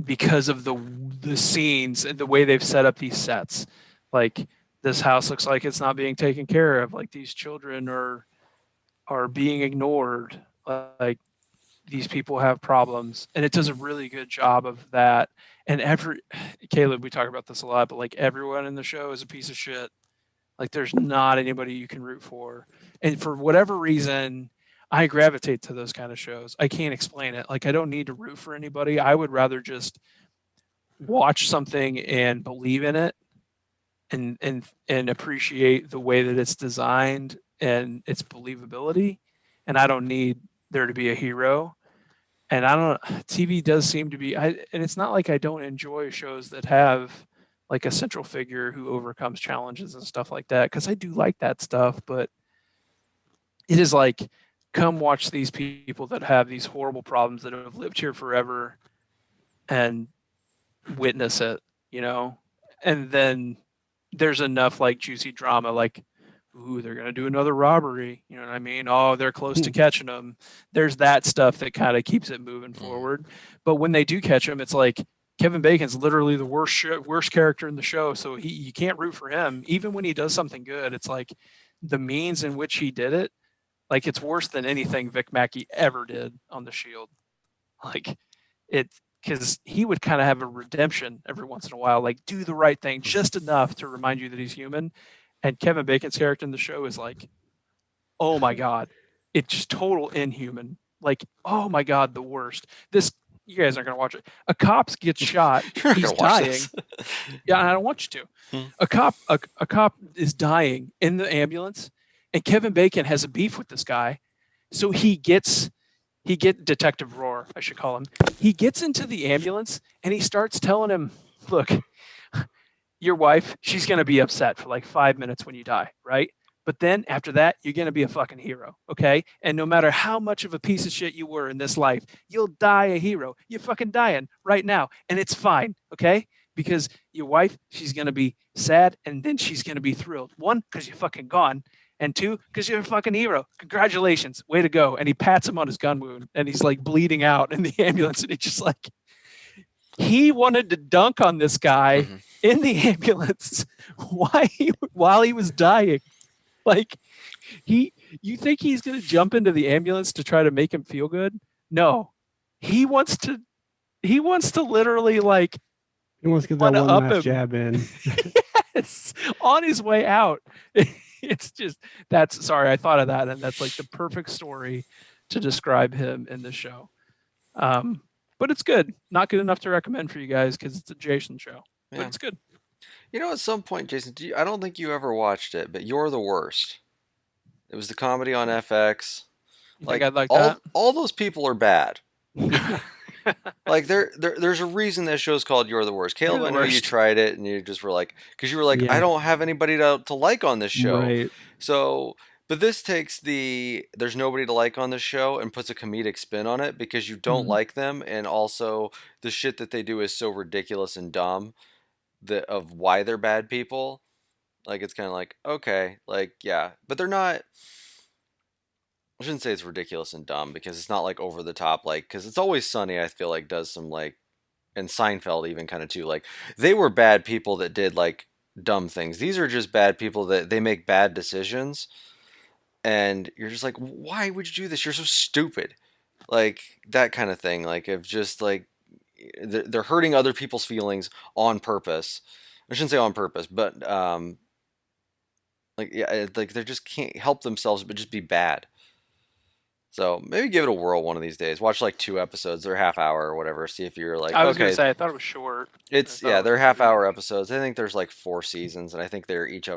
because of the scenes and the way they've set up these sets. Like this house looks like it's not being taken care of. Like these children are being ignored. Like these people have problems, and it does a really good job of that. And Caleb, we talk about this a lot, but like everyone in the show is a piece of shit. Like there's not anybody you can root for, and for whatever reason, I gravitate to those kind of shows. I can't explain it. Like I don't need to root for anybody. I would rather just watch something and believe in it, and appreciate the way that it's designed and its believability. And I don't need there to be a hero. And I don't TV does seem to be and it's not like I don't enjoy shows that have like a central figure who overcomes challenges and stuff like that, because I do like that stuff, but it is like, come watch these people that have these horrible problems that have lived here forever and witness it, and then there's enough like juicy drama, like, ooh, they're going to do another robbery. You know what I mean? Oh, they're close to catching them. There's that stuff that kind of keeps it moving forward. But when they do catch him, it's like Kevin Bacon's literally the worst character in the show. So you can't root for him. Even when he does something good, it's like the means in which he did it, like it's worse than anything Vic Mackey ever did on The Shield. Like because he would kind of have a redemption every once in a while, like do the right thing just enough to remind you that he's human. And Kevin Bacon's character in the show is like, oh my God, it's just total inhuman. Like, oh my God, the worst. You guys aren't going to watch it. A cop gets shot. He's dying. Yeah, I don't want you to. A cop is dying in the ambulance, and Kevin Bacon has a beef with this guy. So he gets Detective Roar, I should call him. He gets into the ambulance and he starts telling him, look, your wife, she's going to be upset for like 5 minutes when you die, right? But then after that, you're going to be a fucking hero, okay? And no matter how much of a piece of shit you were in this life, you'll die a hero. You're fucking dying right now, and it's fine, okay? Because your wife, she's going to be sad, and then she's going to be thrilled. One, because you're fucking gone, and two, because you're a fucking hero. Congratulations, way to go. And he pats him on his gun wound, and he's like bleeding out in the ambulance, and he's just like, he wanted to dunk on this guy in the ambulance while he was dying. Like you think he's going to jump into the ambulance to try to make him feel good? No, he wants to literally like, he wants to get that one last jab in. Yes, on his way out. It's just, sorry, I thought of that. And that's like the perfect story to describe him in the show. But it's good. Not good enough to recommend for you guys because it's a Jason show. Yeah. But it's good. At some point, Jason, I don't think you ever watched it, but You're the Worst. It was the comedy on FX. You think I'd like that? All those people are bad. Like there's a reason that show's called You're the Worst. Caleb, I know you tried it and you just were like, because you were like, I don't have anybody to like on this show. Right. So, but this takes there's nobody to like on this show and puts a comedic spin on it because you don't like them, and also the shit that they do is so ridiculous and dumb of why they're bad people. Like it's kind of like, okay, like yeah, but they're not. I shouldn't say it's ridiculous and dumb because it's not like over the top, like, because It's Always Sunny, I feel like, does some like, and Seinfeld even kind of too, like they were bad people that did like dumb things. These are just bad people that they make bad decisions, and you're just like, why would you do this? You're so stupid, like that kind of thing. Like of just like they're hurting other people's feelings on purpose. I shouldn't say on purpose, but like yeah, like they just can't help themselves but just be bad. So maybe give it a whirl one of these days. Watch like 2 episodes. They're half hour or whatever. See if you're like, I was gonna say, I thought it was short. They're half hour episodes. I think there's like 4 seasons, and I think they're each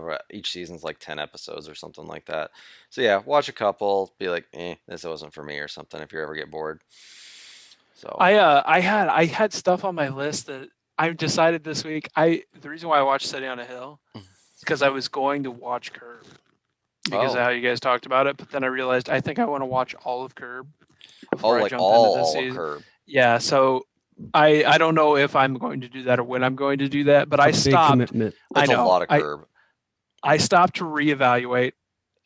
season's like 10 episodes or something like that. So yeah, watch a couple. Be like, this wasn't for me or something. If you ever get bored. So I had stuff on my list that I decided this week. The reason why I watched City on a Hill is because I was going to watch Curb. Because of how you guys talked about it, but then I realized I think I want to watch all of Curb before I jump into this season. Curb. Yeah, so I don't know if I'm going to do that or when I'm going to do that, but I stopped. That's a lot of Curb. I stopped to reevaluate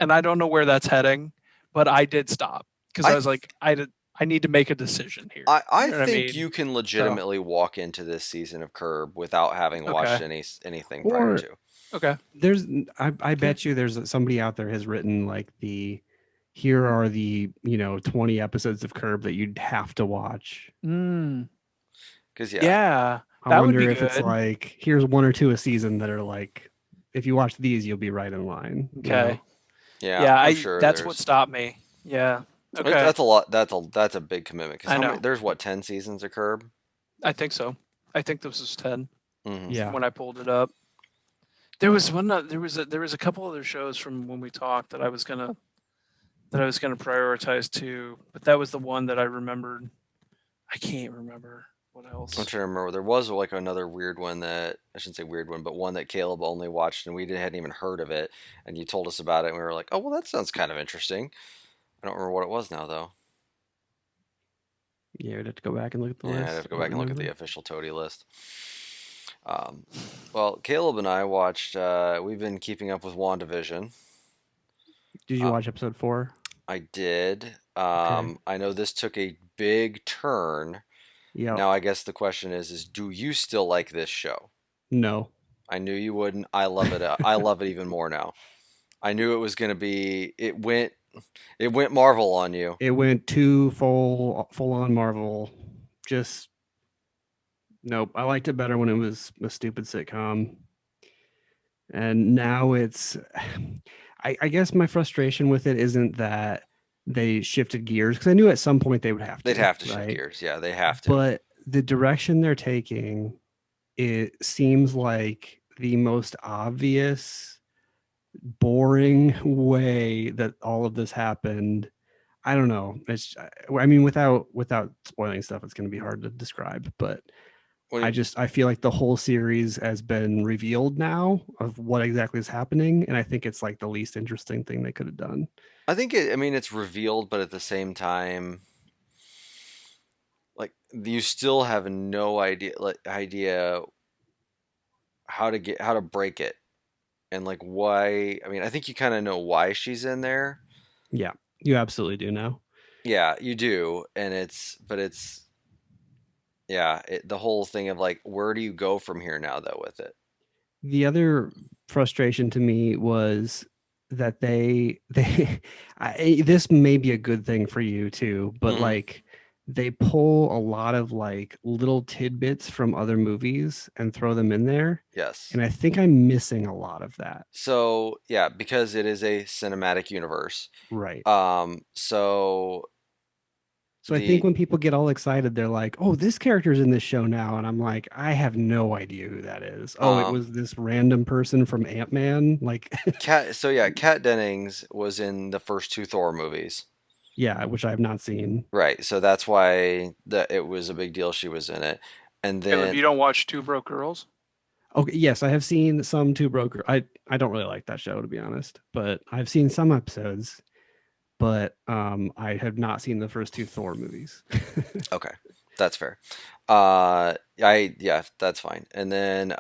and I don't know where that's heading, but I did stop because I I was like, I need to make a decision here. I You know what I think mean? you can legitimately walk into this season of Curb without having watched Okay. anything prior Or to. Okay. there's I bet you there's somebody out there has written like here are the 20 episodes of Curb that you'd have to watch. Mm, Because yeah, yeah, I that would wonder be if it's good. like here's one or two a season that are like if you watch these you'll be right in line. Okay. yeah, Yeah, I'm I sure that's what there's stopped me. Yeah. Okay. that's a lot. That's a big commitment. Because I how many? know. There's what 10 seasons of Curb. I think so. I think this was 10 Hmm. Yeah. when I pulled it up. There was one. There was a couple other shows from when we talked that I was gonna prioritize too, but that was the one that I remembered. I can't remember what I'm else. trying to remember. There was like another weird one that I shouldn't say weird one, but one that Caleb only watched and hadn't even heard of it, and you told us about it, and we were like, oh well, that sounds kind of interesting. I don't remember what it was now though. Yeah, we'd have to go back and look at the Yeah, I'd have list. to go I don't back and look at the remember. official Toady list. Um, well, Caleb and I watched. We've been keeping up with WandaVision. Did you Uh, watch episode 4? I did. Okay. I know this took a big turn. Yeah. Now, I guess the question is do you still like this show? No. I knew you wouldn't. I love it. I love it even more now. I knew it was gonna be. It went Marvel on you. It went too full on Marvel. Just nope. I liked it better when it was a stupid sitcom. And now it's I guess my frustration with it isn't that they shifted gears because I knew at some point they would have They'd to, have to shift right? gears. Yeah, they have to. But the direction they're taking, it seems like the most obvious, boring way that all of this happened. I don't know. I mean, without spoiling stuff, it's going to be hard to describe. But What do you, I feel like the whole series has been revealed now of what exactly is happening, and I think it's like the least interesting thing they could have done. I think it. I mean, it's revealed, but at the same time, like you still have no idea how to break it and like why. I mean, I think you kind of know why she's in there. Yeah, you absolutely do now. Yeah, you do, and it's yeah, the whole thing of like where do you go from here now though with it? The other frustration to me was that this may be a good thing for you too, but Hmm. like they pull a lot of like little tidbits from other movies and throw them in there, Yes. and I think I'm missing a lot of that. So yeah, because it is a cinematic universe. Right. So So I think the when people get all excited, they're like, "Oh, this character's in this show now," and I'm like, "I have no idea who that is." Oh, it um was this random person from Ant-Man. Like, Kat Dennings was in the first two Thor movies. yeah, which I have not seen. Right. So that's why it was a big deal she was in it. And Caleb, then you don't watch Two Broke Girls? Okay, yes, I have seen some Two Broker. I don't really like that show to be honest, but I've seen some episodes. But I have not seen the first two Thor movies. okay, that's fair. Yeah, that's fine. And then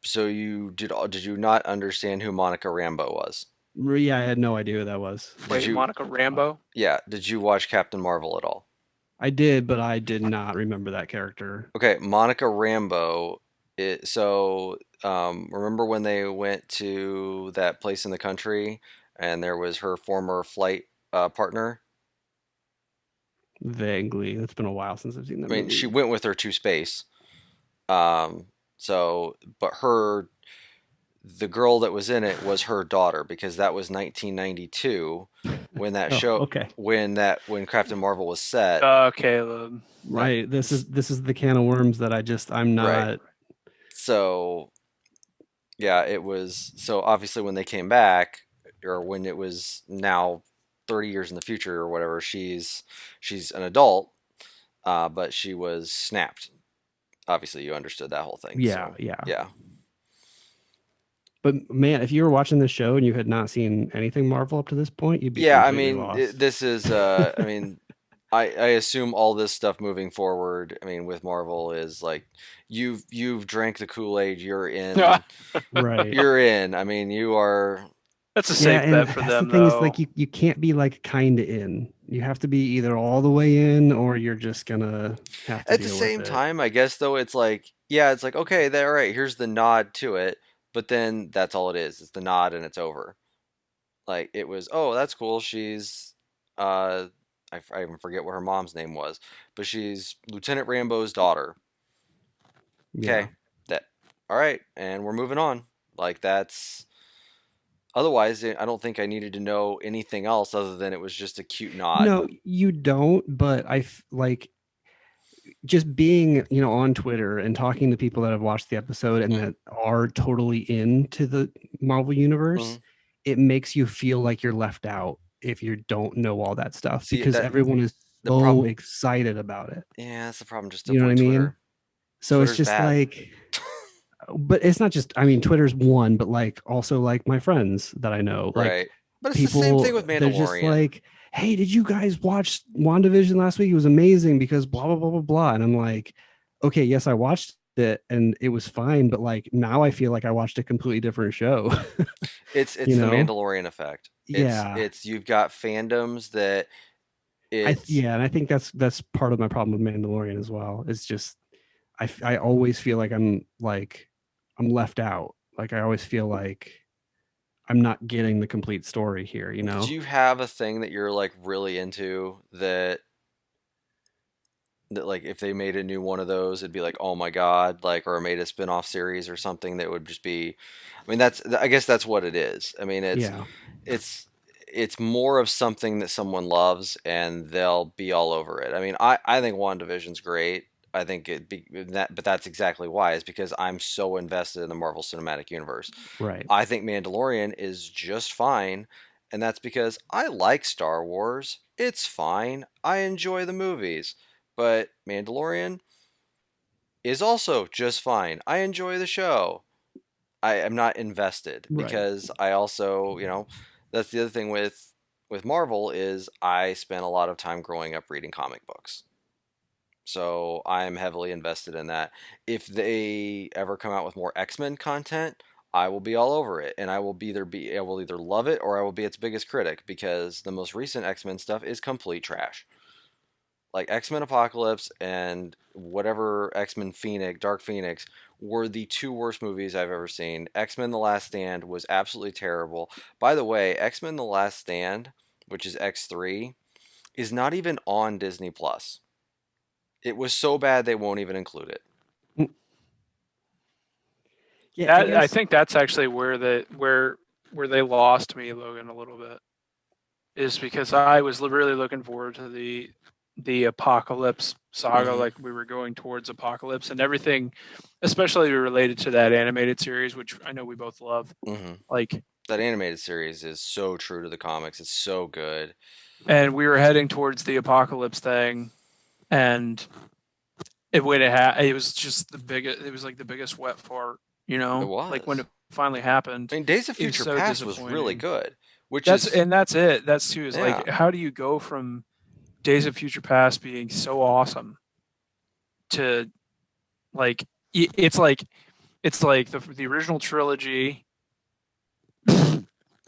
so did you not understand who Monica Rambeau was? Yeah, I had no idea who that was. Did Wait, you Monica Rambeau? yeah, did you watch Captain Marvel at all? I did, but I did not remember that character. Okay, Monica Rambeau. Remember when they went to that place in the country and there was her former flight partner? Vaguely, it's been a while since I've seen I that mean, she movie. went with her to space. But the girl that was in it was her daughter because that was 1992 when that Oh, show, okay. when Captain Marvel was set. Caleb. Right. This is the can of worms that I'm Right. not. So, yeah, it was. So obviously, when they came back, or when it was now 30 years in the future or whatever, she's an adult, but she was snapped. Obviously, you understood that whole thing. Yeah, So, yeah. yeah. But man, if you were watching this show and you had not seen anything Marvel up to this point, you'd be Yeah, I completely mean, lost. this is, I mean, I assume all this stuff moving forward, I mean, with Marvel is like you've drank the Kool-Aid, you're in. Right. You're in. I mean, you are That's a Yeah, safe and bet for that's the them, thing is though. like you can't be like kind of in. You have to be either all the way in or you're just gonna have to At the deal with same it. time, I guess though it's like, yeah, it's like okay, all right, here's the nod to it, but then that's all it is. It's the nod and it's over. Like it was, oh, that's cool. She's, I even forget what her mom's name was, but she's Lieutenant Rambo's daughter. Yeah. Okay, that, all right, and we're moving on. Like that's otherwise, I don't think I needed to know anything else other than it was just a cute nod. No, you don't, but like just being, on Twitter and talking to people that have watched the episode and Mm-hmm. that are totally into the Marvel Mm-hmm. universe, it makes you feel like you're left out if you don't know all that stuff See because that everyone is the so problem. excited about it. Yeah, that's the problem. Just You know what I avoid mean? Twitter. So it's Twitter's just bad. like, but it's not just, I mean, Twitter's one, but like also like my friends that I know, like Right. But it's the same people, thing with they're just Mandalorian. like, hey, did you guys watch WandaVision last week? It was amazing because blah, blah, blah, blah, blah. And I'm like, okay, yes, I watched it and it was fine, but like now I feel like I watched a completely different show, It's you it's the know? Mandalorian effect. It's Yeah. it's you've got fandoms that it's Yeah, and I think that's part of my problem with Mandalorian as well. It's just I always feel like I'm left out. Like I always feel like I'm not getting the complete story here, you did know? you have a thing that you're like really into that like if they made a new one of those it'd be like oh my god like or made a spin-off series or something that would just be I mean that's I guess that's what it is. I mean Yeah. it's it's more of something that someone loves and they'll be all over it. I mean I think WandaVision's great. I think it be that but that's exactly why is because I'm so invested in the Marvel Cinematic Universe. Right. I think Mandalorian is just fine, and that's because I like Star Wars. It's fine. I enjoy the movies. But Mandalorian is also just fine. I enjoy the show. I am not invested Right. because I also, that's the other thing with Marvel is I spent a lot of time growing up reading comic books. So I'm heavily invested in that. If they ever come out with more X-Men content, I will be all over it, and I will either love it or I will be its biggest critic because the most recent X-Men stuff is complete trash. Like X-Men Apocalypse and whatever X-Men Phoenix, Dark Phoenix were the two worst movies I've ever seen. X-Men The Last Stand was absolutely terrible. By the way, X-Men The Last Stand, which is X3, is not even on Disney Plus. It was so bad they won't even include it. Mm, yeah, I I guess think that's actually where they lost me, Logan, a little bit, is because I was really looking forward to the Apocalypse saga, Mm-hmm. like we were going towards Apocalypse and everything, especially related to that animated series, which I know we both love. Mm-hmm. Like, That animated series is so true to the comics. It's so good. and we were heading towards the Apocalypse thing, and it was just the biggest. It was like the biggest wet fart, It like when was. it finally happened. I mean, Days of It was Future so Past was really disappointing. good, which is That's it. That's too is yeah, like how do you go from Days of Future Past being so awesome to like it's like the original trilogy,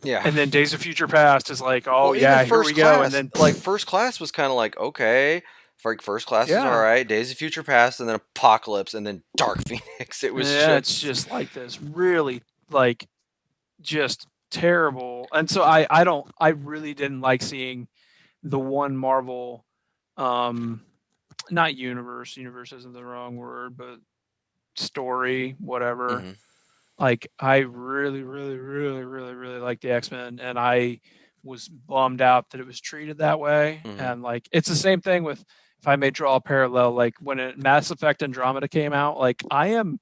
yeah. and then Days of Future Past is like, oh Well, even yeah, here we First go, and Class, then like First Class was kind of like okay, like First Class is all yeah, right. Days of Future Past, and then Apocalypse, and then Dark Phoenix. It was yeah, it's just just like this really like just terrible. And so I really didn't like seeing the one Marvel, um, not universe isn't the wrong word, but story, whatever. hmm Like I really like the X-Men, and I was bummed out that it was treated that way. hmm And like it's the same thing with if I may draw a parallel, like when Mass Effect Andromeda came out, like I am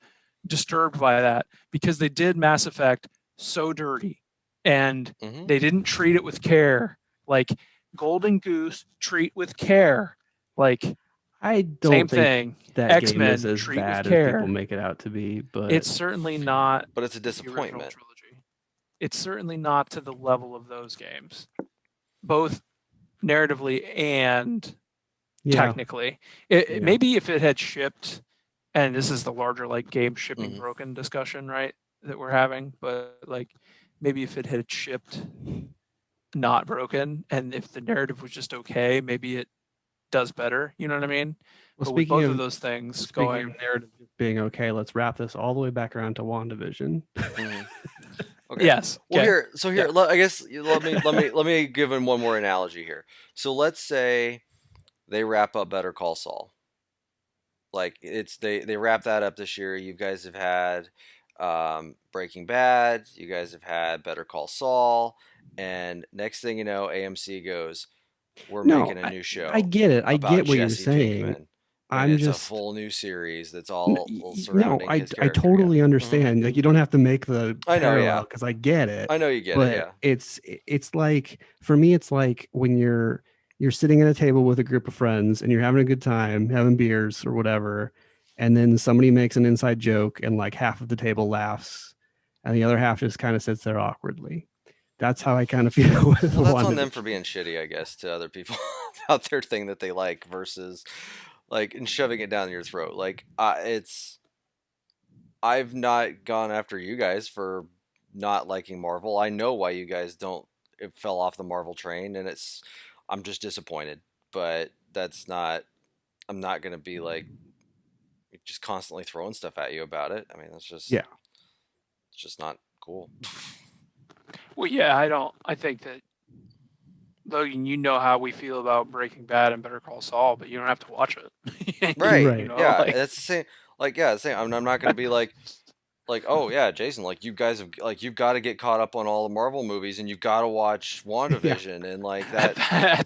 disturbed by that because they did Mass Effect so dirty and hmm they didn't treat it with care. Like Golden Goose, treat with care. Like I same don't think thing. that game is X-Men, as treat with bad as people care. make it out to be, but It's certainly not but it's a the original disappointment. trilogy. It's certainly not to the level of those games, both narratively and yeah, technically. yeah. Maybe if it had shipped, and this is the larger like game shipping hmm broken discussion, right? That we're having, but like maybe if it had shipped not broken, and if the narrative was just okay, maybe it does better. You know what I mean? Well, But with speaking both of of those things speaking going, of narrative being okay, let's wrap this all the way back around to WandaVision. Mhm. Okay. yes, Well, okay, here, I guess let me give in one more analogy here. So let's say they wrap up Better Call Saul. Like they wrap that up this year. You guys have had Breaking Bad. You guys have had Better Call Saul, and next thing you know, AMC goes, "We're No, making a new I show get it. I about get what you're Jesse saying. Pinkman." And I'm it's a just full new series that's n- all no, surrounding his I character. totally Yeah. understand. Like you don't have to make the I know, parallel yeah. because I get it. I know you get it, But yeah. it's like for me, it's like when you're sitting at a table with a group of friends and you're having a good time, having beers or whatever, and then somebody makes an inside joke and like half of the table laughs and the other half just kind of sits there awkwardly. That's how I kind of feel with Well, that's on them for WandaVision. being shitty, I guess, to other people about their thing that they like versus like and shoving it down your throat. Like I've not gone after you guys for not liking Marvel. I know why you guys don't it fell off the Marvel train and I'm just disappointed. But that's not I'm not going to be like just constantly throwing stuff at you about it. I mean, Yeah. it's just not cool. well, yeah, I don't. I think that Logan, you know how we feel about Breaking Bad and Better Call Saul, but you don't have to watch it. Right. You Right. know, Yeah, like that's the same like yeah, the same. I'm not going to be like oh yeah Jason like you guys have like you've got to get caught up on all the Marvel movies and you've got to watch Yeah. WandaVision and like at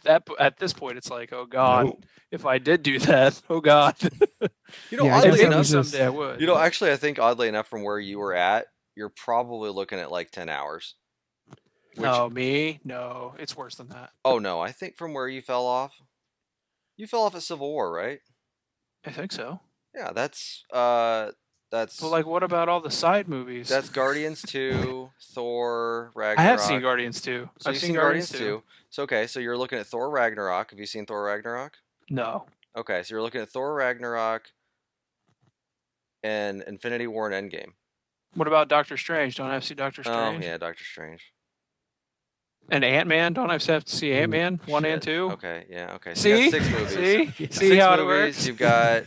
that at this point, it's like, oh God, No. if I did do that, oh God, Yeah, I and guess oddly I maybe was enough just someday I would. actually I think oddly enough from where you were at you're probably looking at like 10 hours which No, me, no, it's worse than that. oh no I think from where you fell off at Civil War right I think so. yeah But that's like, what about all the side movies? that's Guardians 2 Thor I have seen Ragnarok Guardians too. so I've you've seen seen Guardians Guardians too. 2 so okay so you're looking at Thor Ragnarok have you seen Thor Ragnarok No. okay so you're looking at Thor Ragnarok and Infinity War and Endgame. What about Doctor Strange? Don't I have to see Doctor Oh Strange? yeah, Doctor Strange. And Ant Man? Don't I have to see Ant Man 1 and Shit. 2? Okay, yeah, okay. So you got See, six movies. see, yeah. see Six how it movies. works. You've got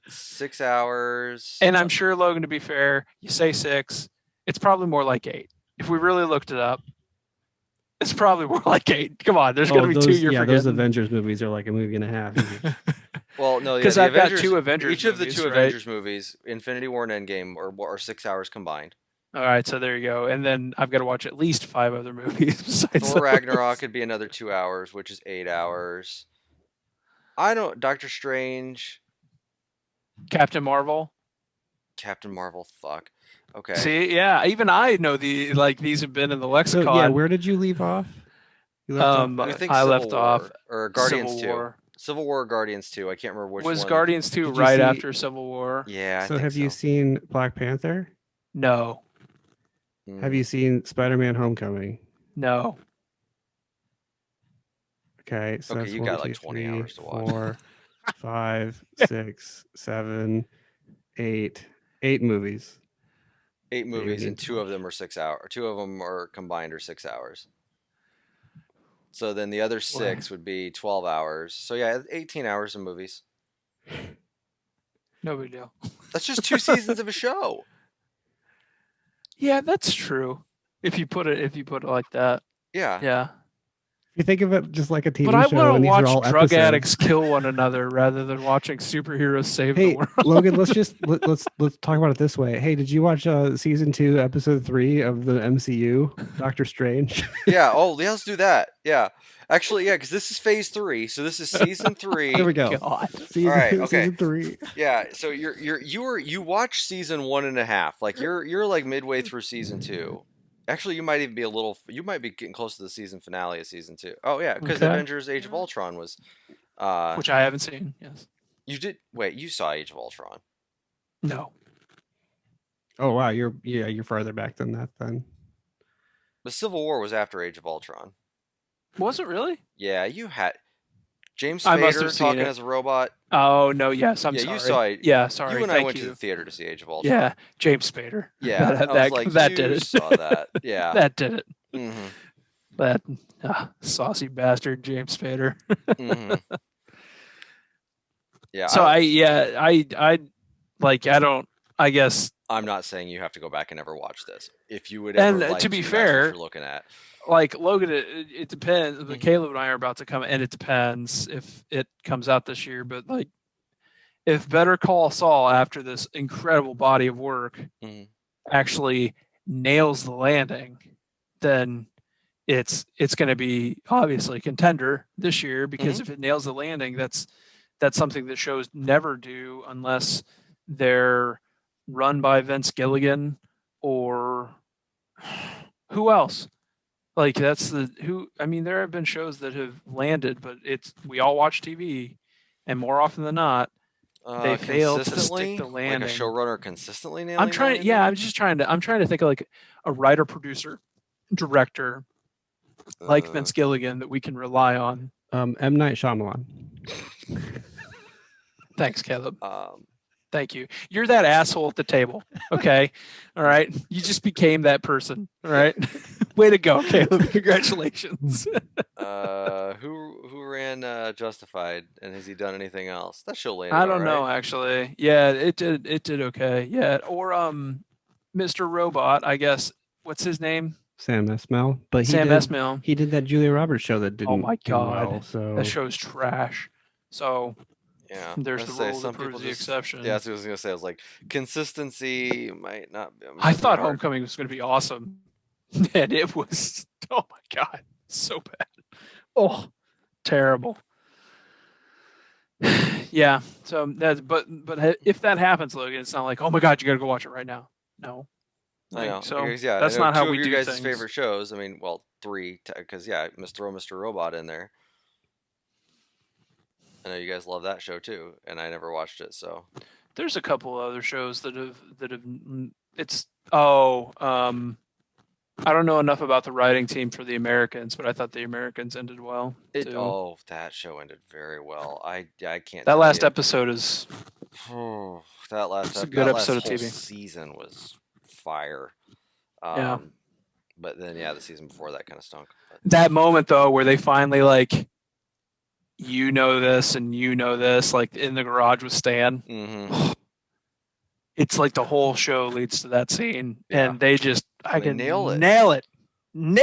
6 hours. And I'm sure, Logan, to be fair, you say 6. It's probably more like 8. If we really looked it up, it's probably more like 8. Come on, there's Oh, going to be 2 you're those forgetting. Avengers movies are like a movie and a half each. Well, no, yeah, Because the I've got Avengers. 2 Avengers Each of the movies, two right? Avengers movies, Infinity War and Endgame, are 6 hours combined. All right, so there you go. And then I've got to watch at least 5 other movies besides Thor those. Ragnarok could be another 2 hours, which is 8 hours. I don't. Doctor Strange, Captain Marvel. Captain Marvel. Fuck. Okay. See, yeah, even I know these have been in the So lexicon. yeah, where did you leave off? You left off We think I Civil left War off or Guardians Civil 2. War. Civil War or Guardians 2. I can't remember which Was one. Guardians 2 Did you right see- after Civil War? Yeah, I So think have you seen Black Panther? No, Have you seen Spider-Man: Homecoming? no. Okay, so Okay, that's you 1, got 2, like 20 3, hours to watch. 4, 5, 6, 7, 8. 8 movies. 8 you movies need and to 2 of them are 6 hours. 2 of them are combined are 6 hours. So then the other 6 would be 12 hours. So yeah, 18 hours of movies. No big deal. That's just 2 seasons of a show. Yeah, that's true. If you put it like that. Yeah. Yeah. If you think of it just like a TV But I show, want and to these are all watch drug episodes. addicts kill one another rather than watching superheroes save the Hey, world. Logan, let's talk about it this way. Hey, did you watch season 2, episode 3 of the MCU, Doctor Strange? Yeah. Oh, let's do that. Yeah. Actually, yeah, because this is phase 3. So this is season 3. There we go. God. Season, All right, okay. season 3. Yeah. So you watched season 1.5. Like you're like midway through season 2. Actually, you might even be you might be getting close to the season finale of season 2. Oh yeah, because Okay. Avengers: Age of Ultron was. Which I haven't seen. Yes. You did wait. You saw Age of Ultron. No. Oh wow, you're farther back than that then. The Civil War was after Age of Ultron. Was it really? Yeah, you had. James I must have Spader seen talking it. as a robot. Oh no, yes, I'm Yeah, sorry. you saw it. Yeah, sorry. You and I Thank went you. to the theater to see Age of Ultron. Yeah, James Spader. Yeah, that, I was that, like, that you did it. saw that. Yeah. That did it. Mm-hmm. That saucy bastard, James Spader. Mm-hmm. Yeah. So I like I don't. I guess. I'm not saying you have to go back and ever watch this. If you would And ever like to be that's fair, what you're looking at. Like Logan, it depends. Mhm. Caleb and I are about to come, and it depends if it comes out this year. But like, if Better Call Saul, after this incredible body of work, Mhm. actually nails the landing, then it's going to be obviously a contender this year. Because if it nails the landing, that's something that shows never do unless they're run by Vince Gilligan or who else. Like that's the who I mean, there have been shows that have landed, but we all watch TV, and more often than not, they fail to stick the landing. Like a showrunner consistently nailing. I'm trying to think of like a writer, producer, director, like Vince Gilligan that we can rely on. M. Night Shyamalan. Thanks, Caleb. Thank you. You're that asshole at the table. Okay. All right. You just became that person. All right. Way to go, Caleb. Congratulations. Who ran Justified, and has he done anything else? That show landed. I don't know actually. Yeah, it did okay. Yeah. Or Mr. Robot, I guess. What's his name? Sam Esmail. But Esmail. He did that Julia Roberts show that didn't. Oh my god. Do well, so that show's trash. So yeah, there's the rule that proves the exception. Yeah, that's what I was gonna say. I was like, consistency might not. I thought Homecoming was gonna be awesome, and it was. Oh my god, so bad. Oh, terrible. Yeah. So that's but if that happens, Logan, it's not like, oh my god, you got to go watch it right now. No. I know. So yeah, that's not how we do. You guys' things. favorite shows. I mean, well, 3 because Mr. Robot in there. I know you guys love that show too, and I never watched it. So there's a couple other shows that have it's I don't know enough about the writing team for The Americans, but I thought The Americans ended well. That show ended very well. I can't. That last episode is. That last. It's a good episode of TV. Season was fire. Yeah. But then the season before that kind of stunk. But. That moment though, where they finally like, you know this and you know this, like in the garage with Stan. Mm-hmm. It's like the whole show leads to that scene, and they just nail it. And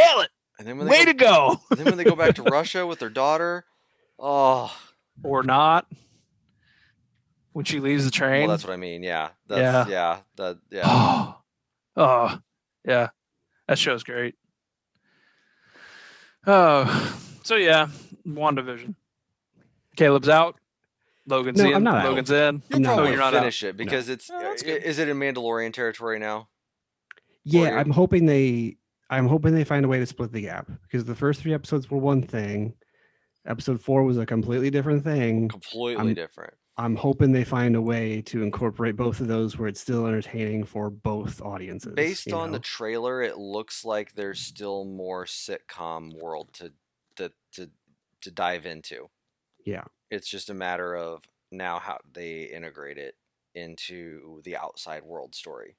then way to go. And then when they go back to Russia with their daughter, or not, when she leaves the train. Well, that's what I mean. Yeah. Yeah. Oh, yeah. That show's great. Oh, so yeah, WandaVision. Caleb's out. Logan's in. I'm not Logan's out. in. You'll probably you're not finish out. it because it's. Is it in Mandalorian territory now? Yeah, I'm hoping they find a way to split the gap, because the first 3 episodes were one thing. Episode 4 was a completely different thing. Completely different. I'm hoping they find a way to incorporate both of those where it's still entertaining for both audiences. Based on the trailer, it looks like there's still more sitcom world to dive into. Yeah. It's just a matter of now how they integrate it into the outside world story.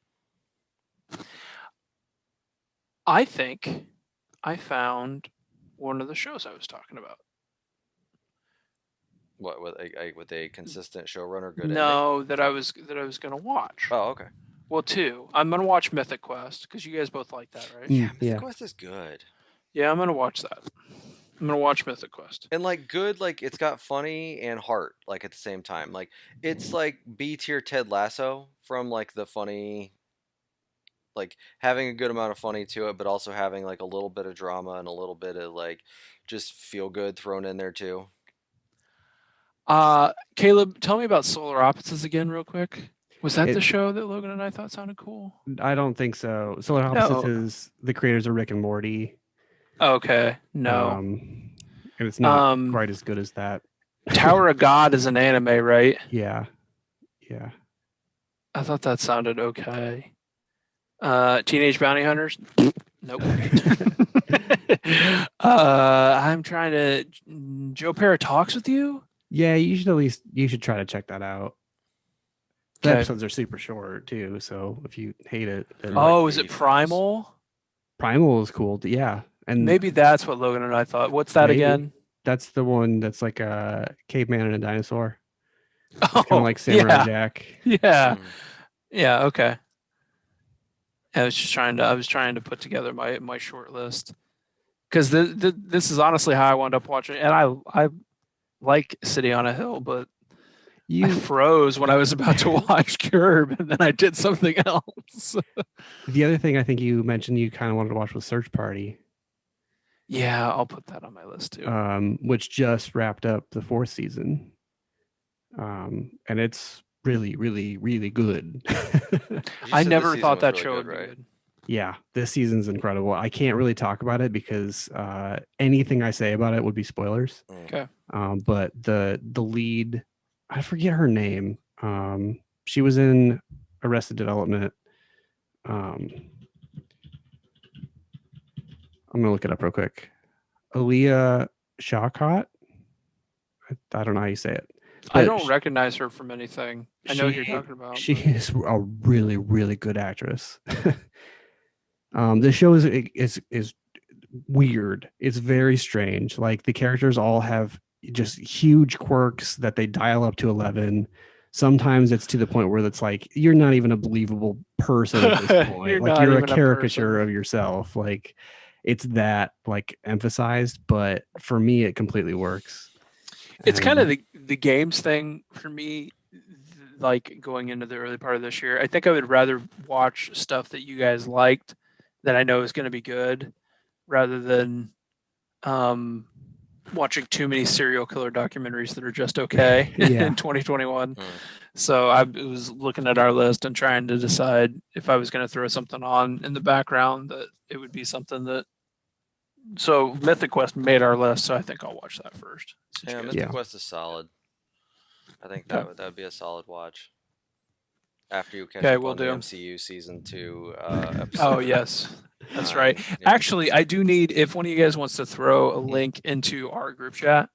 I think I found one of the shows I was talking about. What with a consistent showrunner? Good. No, that I was going to watch. Oh, okay. Well, 2. I'm going to watch Mythic Quest because you guys both like that, right? Yeah, Mythic Quest is good. Yeah, I'm going to watch that. I'm going to watch Mythic Quest. And good, it's got funny and heart at the same time. It's like B tier Ted Lasso from the funny, having a good amount of funny to it, but also having a little bit of drama and a little bit of just feel good thrown in there too. Caleb, tell me about Solar Opposites again real quick. Was that the show that Logan and I thought sounded cool? I don't think so. Solar Opposites is the creators of Rick and Morty. Okay, no. And it's not quite as good as that. Tower of God is an anime, right? Yeah. I thought that sounded okay. Teenage Bounty Hunters? Nope. I'm trying to. Joe Pera talks with you. Yeah, you should try to check that out. The Okay. episodes are super short too, so if you hate it, then like Oh, is it 80 minutes. Primal? Primal is cool. Yeah, and Maybe that's what Logan and I thought. What's that maybe again? that's the one that's like a caveman and a dinosaur. It's kind Oh, of like Samurai yeah, Jack. yeah, Mm. yeah. Okay. I was just trying to. I was trying to put together my short list because this is honestly how I wound up watching it. And I like City on a Hill, but I You froze when I was about to watch Curb, and then I did something else. the other thing I think you mentioned you kind of wanted to watch was Search Party, Yeah, I'll put that on my list too. which just wrapped up the 4th season, and it's really, really, really good. You I said this never season thought was that really show good, would be right? good. Yeah, this season's incredible. I can't really talk about it because anything I say about it would be spoilers. Mm. Okay. But the lead, I forget her name. She was in Arrested Development. I'm gonna look it up real quick. Aaliyah Shawkat. I don't know how you say it. I But don't recognize her from anything. I know who you're talking about. She but- is a really, really good actress. The show is weird. It's very strange. Like the characters all have just huge quirks that they dial up to 11. Sometimes it's to the point where it's like you're not even a believable person at this point. You're Like not you're a even a caricature person. of yourself. Like it's that like emphasized, but for me it completely works. It's kind of And the games thing for me, like going into the early part of this year. I think I would rather watch stuff that you guys liked that I know is going to be good rather than watching too many serial killer documentaries that are just okay Yeah. in 2021. Mm. So I was looking at our list and trying to decide if I was going to throw something on in the background that it would be something that. So Mythic Quest made our list, so I think I'll watch that first. since Yeah, you guys- Mythic Yeah. Quest is solid. I think Okay. that would be a solid watch. After you catch Okay, up will on the do. MCU season 2 episode. Oh yes, that's 9. right. Yeah. Actually, I do need if one of you guys wants to throw a link into our group chat,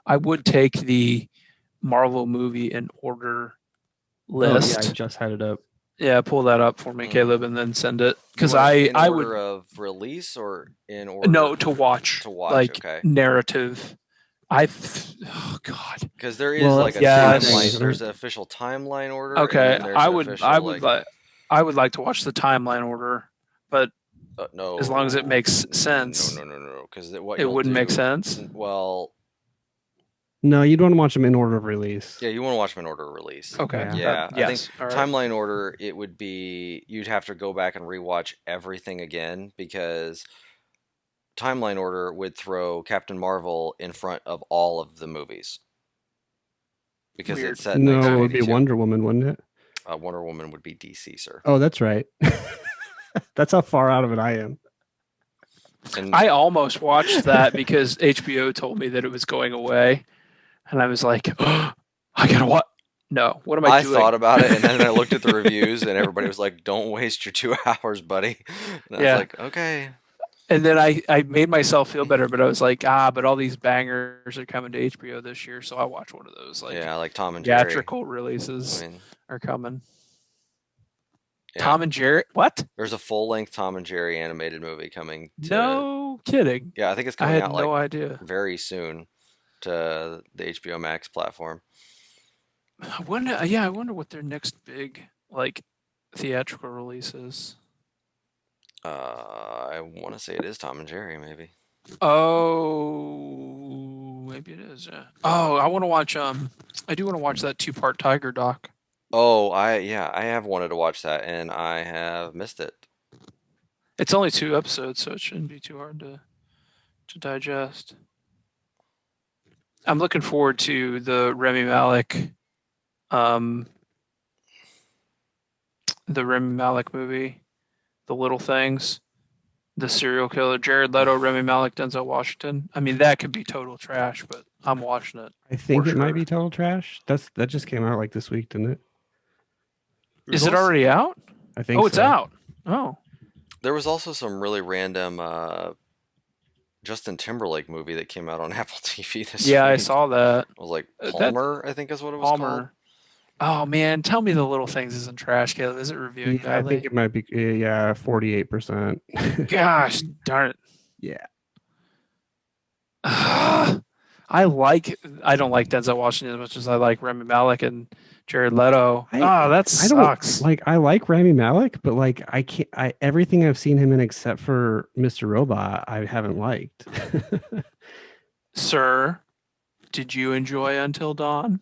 I would take the Marvel movie in order oh, yeah, I list. just had it up. Yeah, pull that up for me, Mm. Caleb, and then send it You because want it in I order would of release or in order no to watch to watch, like okay. narrative. Oh God. Because there is Well, like a that's the thing, timeline. isn't There's it? an official timeline order. Okay, And then there's I an would official, I would like, I would like to watch the timeline order, but no. as long as it makes sense. No. Because what it you'll wouldn't make do- sense. Well, No, you'd want to watch them in order of release. yeah, you want to watch them in order of release. Okay. Yeah. Yeah, I yes. think All right. timeline order, it would be you'd have to go back and rewatch everything again because timeline order would throw Captain Marvel in front of all of the movies because Weird. it's set in No, it would be 1982. Wonder Woman, wouldn't it? Wonder Woman would be DC, sir. Oh, that's right. That's how far out of it I am. And I almost watched that because HBO told me that it was going away, and I was like, oh, I gotta what? No, what am I I doing? thought about it, and then I looked at the reviews, and everybody was like, "Don't waste your 2 hours, buddy." And I Yeah. was like, "Okay." And then I made myself feel better, but I was like, but all these bangers are coming to HBO this year, so I'll watch one of those. Like Yeah, like Tom and Jerry. theatrical releases I mean, are coming. yeah. Tom and Jerry? What? There's a full-length Tom and Jerry animated movie coming. No kidding. Yeah, I think it's I coming had out no like idea. very soon to the HBO Max platform. I wonder what their next big like theatrical release is. I want to say it is Tom and Jerry, maybe. Oh, maybe it is. Yeah. Oh, I want to watch. I do want to watch that 2-part Tiger doc. Oh, I have wanted to watch that, and I have missed it. It's only 2 episodes, so it shouldn't be too hard to digest. I'm looking forward to the Remy Malek, movie, The Little Things, the serial killer, Jared Leto, Remy Malek, Denzel Washington. I mean, that could be total trash, but I'm watching it. I think For it might sure. be total trash. That just came out like this week, didn't it? Is it already out? I think. Oh, it's so. out. Oh, There was also some really random Justin Timberlake movie that came out on Apple TV this Yeah, I week. saw that. It was like That Palmer, I think is what it was called. Palmer. Oh man, tell me the little things isn't trash, Caleb. Is it reviewing Yeah, I think badly? it might be 48%. Gosh darn it. Yeah. I don't like Denzel Washington as much as I like Rami Malek and Jared Leto. I Oh, that I don't sucks. like I like Rami Malek, but like I can't I everything I've seen him in except for Mr. Robot, I haven't liked. Sir, did you enjoy Until Dawn?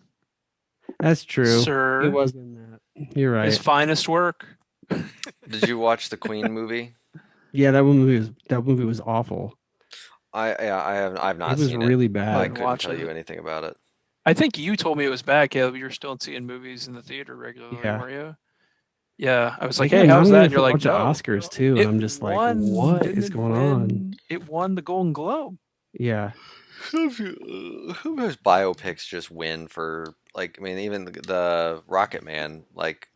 That's true. He Sir, was in that. You're his right. finest work. Did you watch the Queen movie? Yeah, that movie was awful. I've not It was seen really it. I bad. Didn't couldn't watch tell you it. anything about it. I think you told me it was bad, Caleb. You're still seeing movies in the theater regularly, Yeah. weren't you? Yeah. I was They like, got hey, how's that? nominated And for you're a like, bunch of no. Oscars too, and It I'm just like, won. what Didn't is it going win? on? It won the Golden Globe. Yeah. Who has biopics just win for, like, I mean, even the Rocket Man, like,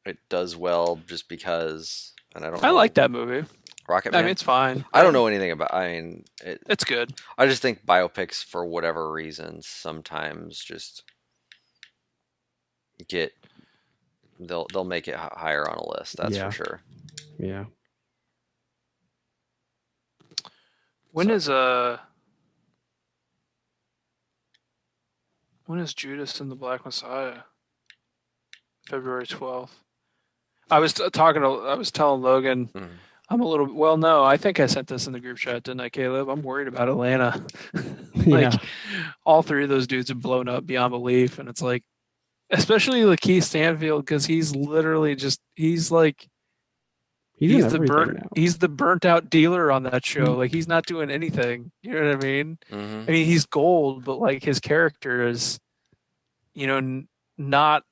it does well just because, and I don't I know. like that movie. Rocket I Man? mean, it's fine. I don't know anything about, It's good. I just think biopics, for whatever reasons, sometimes just get, they'll make it higher on a list, that's Yeah. for sure. Yeah. When So- is Judas and the Black Messiah? February 12th. I was telling Logan, Mhm. I'm a little, well, no, I think I sent this in the group chat, didn't I, Caleb? I'm worried about Atlanta. Yeah. All three of those dudes have blown up beyond belief. And it's like, especially Lakeith Stanfield, because he's literally just, he's like, He's in everything now. he's the burnt out dealer on that show. Like, he's not doing anything. You know what I mean? Mhm. I mean, he's gold, but like his character is, not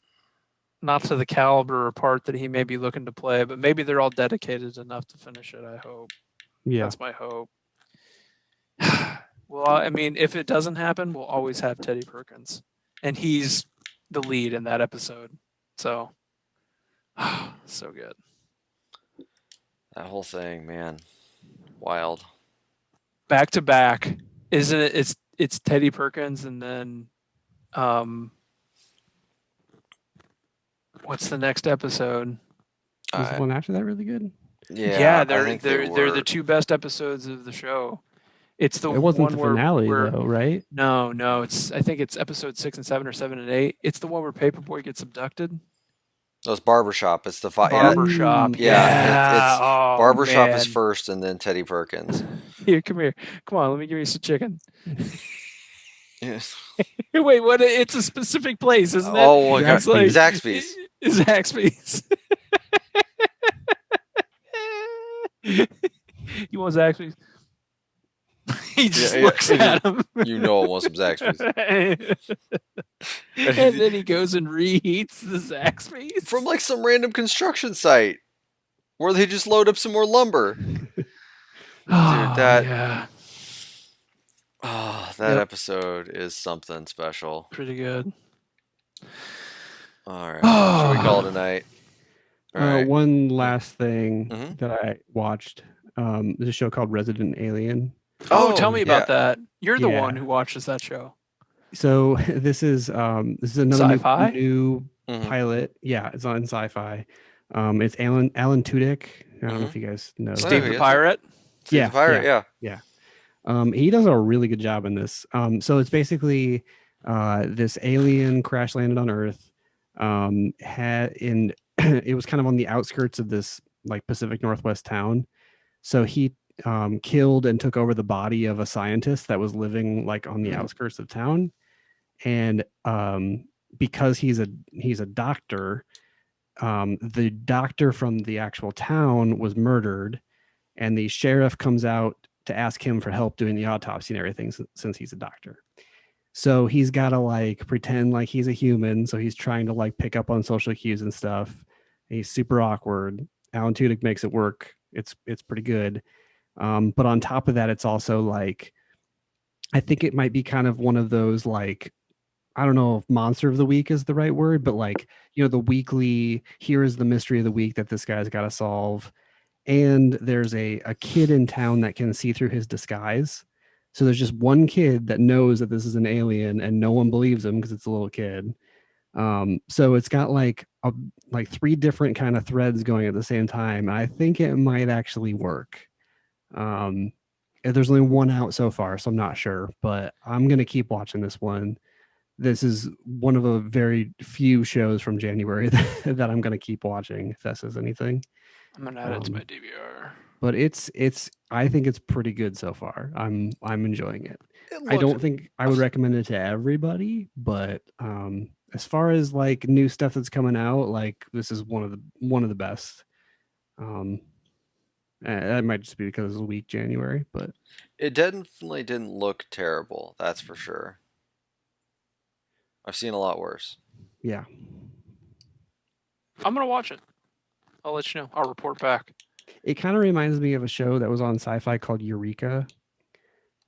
to the caliber or part that he may be looking to play, but maybe they're all dedicated enough to finish it. I hope. Yeah. That's my hope. Well, I mean, if it doesn't happen, we'll always have Teddy Perkins, and he's the lead in that episode. So, so good. That whole thing, man, wild. Back to back, isn't it? It's Teddy Perkins, and then, what's the next episode? Was the one after that really good? Yeah, I they're think they're they they're were. the two best episodes of the show. It's the It wasn't one the where finale though, right? No, I think it's episode 6 and 7 or 7 and 8. It's the one where Paperboy gets abducted. No, it's Barbershop. It's the Barbershop. Yeah, it's Oh, Barbershop is man. first, and then Teddy Perkins. Here, come here. Come on, let me give you some chicken. Yes. Wait, what? It's a specific place, isn't it? Oh my God, It's like Zaxby's. Zaxby's. You want Zaxby's? He just looks at him. You know, I want some Zaxby's. And then he goes and reheats the Zaxby's From like some random construction site where they just load up some more lumber. Oh, that- yeah, Oh, that Yep. episode is something special. pretty good. All right, should we call it a night? All right. One last thing Mhm. that I watched. There's a show called Resident Alien. Oh, tell me about yeah. that. You're the Yeah. one who watches that show. So this is another Sci-fi? new Mhm. pilot. Yeah, it's on Sci-Fi. It's Alan Tudyk. I don't know if you guys know. Steve he the is. Pirate. Steve Yeah, the Pirate, yeah. He does a really good job in this. So it's basically this alien crash landed on Earth. It was kind of on the outskirts of this like Pacific Northwest town. So he killed and took over the body of a scientist that was living like on the outskirts of town. And because he's a doctor, the doctor from the actual town was murdered, and the sheriff comes out to ask him for help doing the autopsy and everything since he's a doctor. So he's got to like pretend like he's a human. So he's trying to like pick up on social cues and stuff. He's super awkward. Alan Tudyk makes it work. It's pretty good. But on top of that, it's also like, I think it might be kind of one of those like, I don't know if monster of the week is the right word, but like, the weekly, here is the mystery of the week that this guy's got to solve. and there's a kid in town that can see through his disguise. So there's just one kid that knows that this is an alien, and no one believes him because it's a little kid. So it's got like three different kind of threads going at the same time. I think it might actually work. There's only one out so far, so I'm not sure, but I'm gonna keep watching this one. This is one of a very few shows from January that I'm gonna keep watching, if that says anything. I'm gonna add it to my DVR. But it's I think it's pretty good so far. I'm enjoying it. It I don't looked- think I would recommend it to everybody, but as far as like new stuff that's coming out, like this is one of the best. That might just be because it's weak January, but It definitely didn't look terrible. That's for sure. I've seen a lot worse. yeah. I'm gonna watch it. I'll let you know. I'll report back. It kind of reminds me of a show that was on Sci-Fi called Eureka.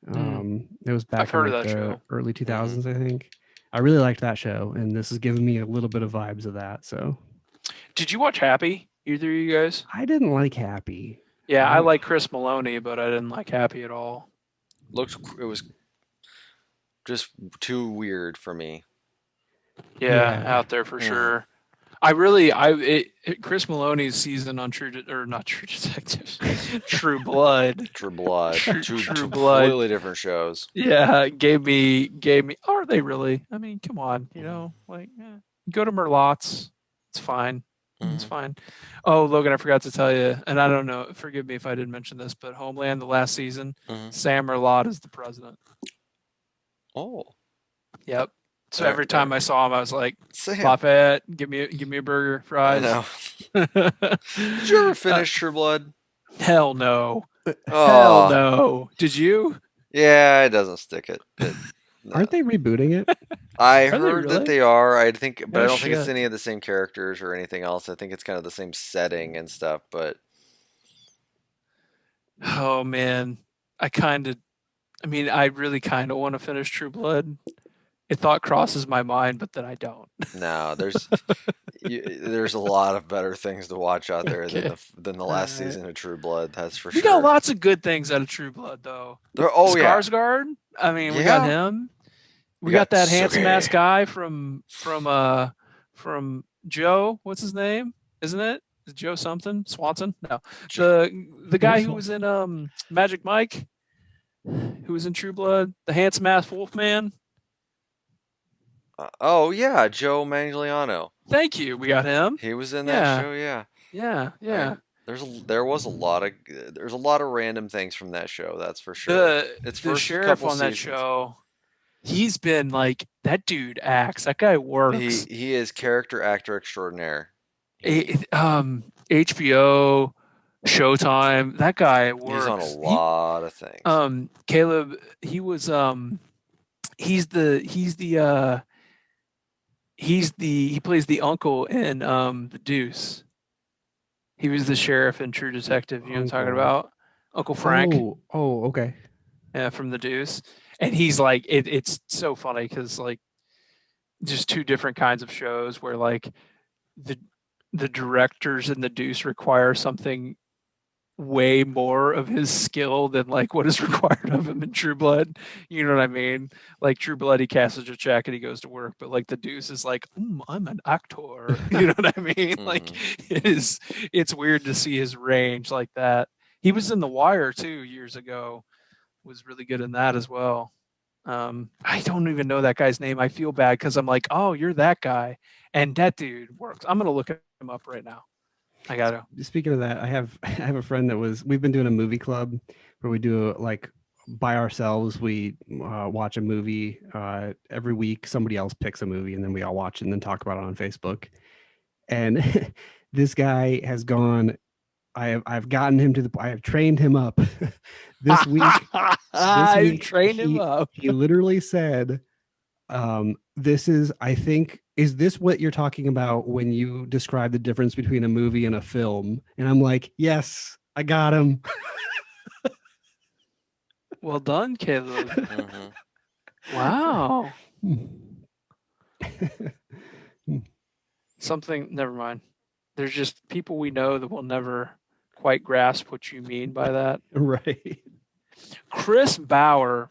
It was back I've heard in of like that the show. early 2000s, I think. I really liked that show, and this is giving me a little bit of vibes of that. So Did you watch Happy? Either of you guys? I didn't like Happy. Yeah, I like Chris Maloney, but I didn't like Happy at all. It was just too weird for me. Yeah, out there for sure. Chris Maloney's season on not True Detective, True Blood. True Blood. True Blood. Completely different shows. Yeah, gave me. Are they really? I mean, come on, go to Merlot's. It's fine. It's fine. Oh, Logan, I forgot to tell you, and I don't know. Forgive me if I didn't mention this, but Homeland, the last season, Sam Merlot is the president. Oh. Yep. So every time I saw him, I was like, Sam. Lafayette, give me a burger, fries. I know. Did you ever finish True Blood? Hell no. Oh. Hell no. Did you? Yeah, it doesn't stick it. No. Aren't they rebooting it? I heard that they are. I think, but I don't think it's shit. any of the same characters or anything else. I think it's kind of the same setting and stuff. But oh man, I really kind of want to finish True Blood. It thought crosses my mind, but then I don't. no, there's a lot of better things to watch out there than the last season of True Blood. That's for sure. We got lots of good things out of True Blood, though. Skarsgård. I mean, we got him. We got that handsome ass guy from Joe. What's his name? Isn't it? Is Joe something? Swanson? No. The guy who was in Magic Mike, who was in True Blood, the handsome ass Wolfman. Oh yeah, Joe Manganiello. Thank you. We got him. He was in that show. Yeah. Yeah. There's a lot of random things from that show. That's for sure. It's the sheriff on that show. He's been like, that dude acts. That guy works. He is character actor extraordinaire. HBO, Showtime. That guy works. He's on a lot of things. Caleb, he was he plays the uncle in The Deuce. He was the sheriff in True Detective. You know what I'm talking about? Uncle Frank. Oh, okay. Yeah, from The Deuce. And he's like, it's so funny because like just two different kinds of shows where like the directors in The Deuce require something way more of his skill than like what is required of him in True Blood. You know what I mean? Like True Blood, he cashes a check and he goes to work, but like The Deuce is like, I'm an actor. You know what I mean? Like it's weird to see his range like that. He was in The Wire too years ago. Was really good in that as well. I don't even know that guy's name. I feel bad because I'm like, oh, you're that guy, and that dude works. I'm gonna look him up right now. I gotta. Speaking of that, I have a friend we've been doing a movie club where we do like by ourselves. We watch a movie every week. Somebody else picks a movie, and then we all watch it and then talk about it on Facebook. And this guy has gone. I've gotten him to I have trained him up this week. I've trained him up. He literally said, this is, I think, is this what you're talking about when you describe the difference between a movie and a film? And I'm like, yes, I got him. Well done, Caleb. Wow. Never mind. There's just people we know that will never quite grasp what you mean by that. Right. Chris Bauer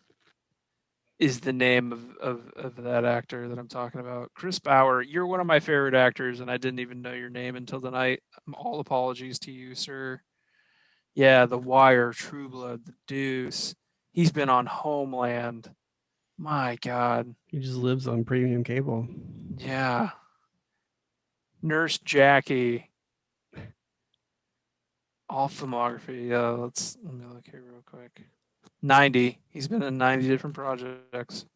is the name of that actor that I'm talking about. Chris Bauer, you're one of my favorite actors, and I didn't even know your name until tonight. All apologies to you, sir. Yeah, The Wire, True Blood, The Deuce. He's been on Homeland. My God. He just lives on premium cable. Yeah. Nurse Jackie. All filmography. Let me look here real quick. 90. He's been in 90 different projects.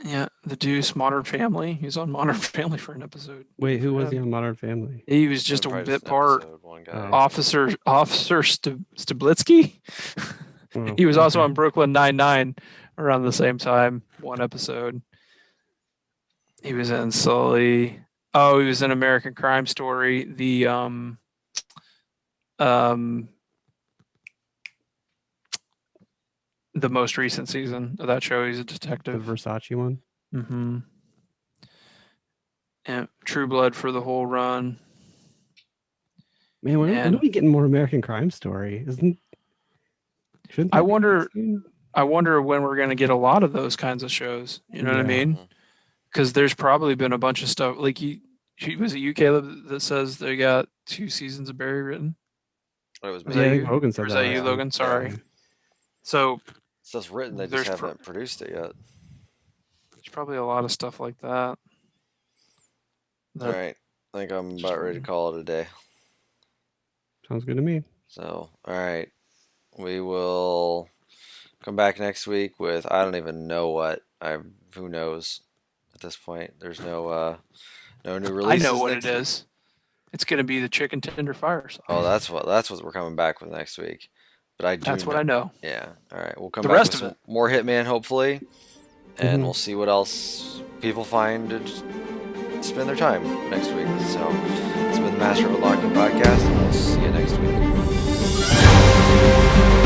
Yeah, The Deuce, Modern Family. He was on Modern Family for an episode. Wait, who was he on Modern Family? He was just a Probably bit an part. episode, one guy. Officer Stablitsky. Oh, He was also okay. on Brooklyn Nine-Nine around the same time, one episode. He was in Sully. Oh, he was in American Crime Story. The most recent season of that show. He's a The detective. Versace one. Mm-hmm. And True Blood for the whole run. Man, when And- are we getting more American Crime Story? Shouldn't that I be wonder- out soon? I wonder when we're going to get a lot of those kinds of shows. You know what I Yeah. mean? Mhm. Because there's probably been a bunch of stuff. Like, was it you, Caleb, that says they got 2 seasons of Barry written? It was Was me. that I you? think Hogan said Or is that. that you, last Logan? week. Sorry. Yeah. So Stuff's written, they There's just haven't produced it yet. there's probably a lot of stuff like that. All right. I think I'm about ready to call it a day. Sounds good to me. So, all right. We will come back next week with I don't even know what. Who knows at this point. There's no new I releases. know what next it is. It's going to be the chicken tender fire sauce. Oh, that's what we're coming back with next week. But I do That's what I know. Yeah. All right. We'll come The back rest with of some more Hitman hopefully. And Mhm. we'll see what else people find to spend their time next week. So it's been the Master of Unlocking podcast, and we'll see you next week.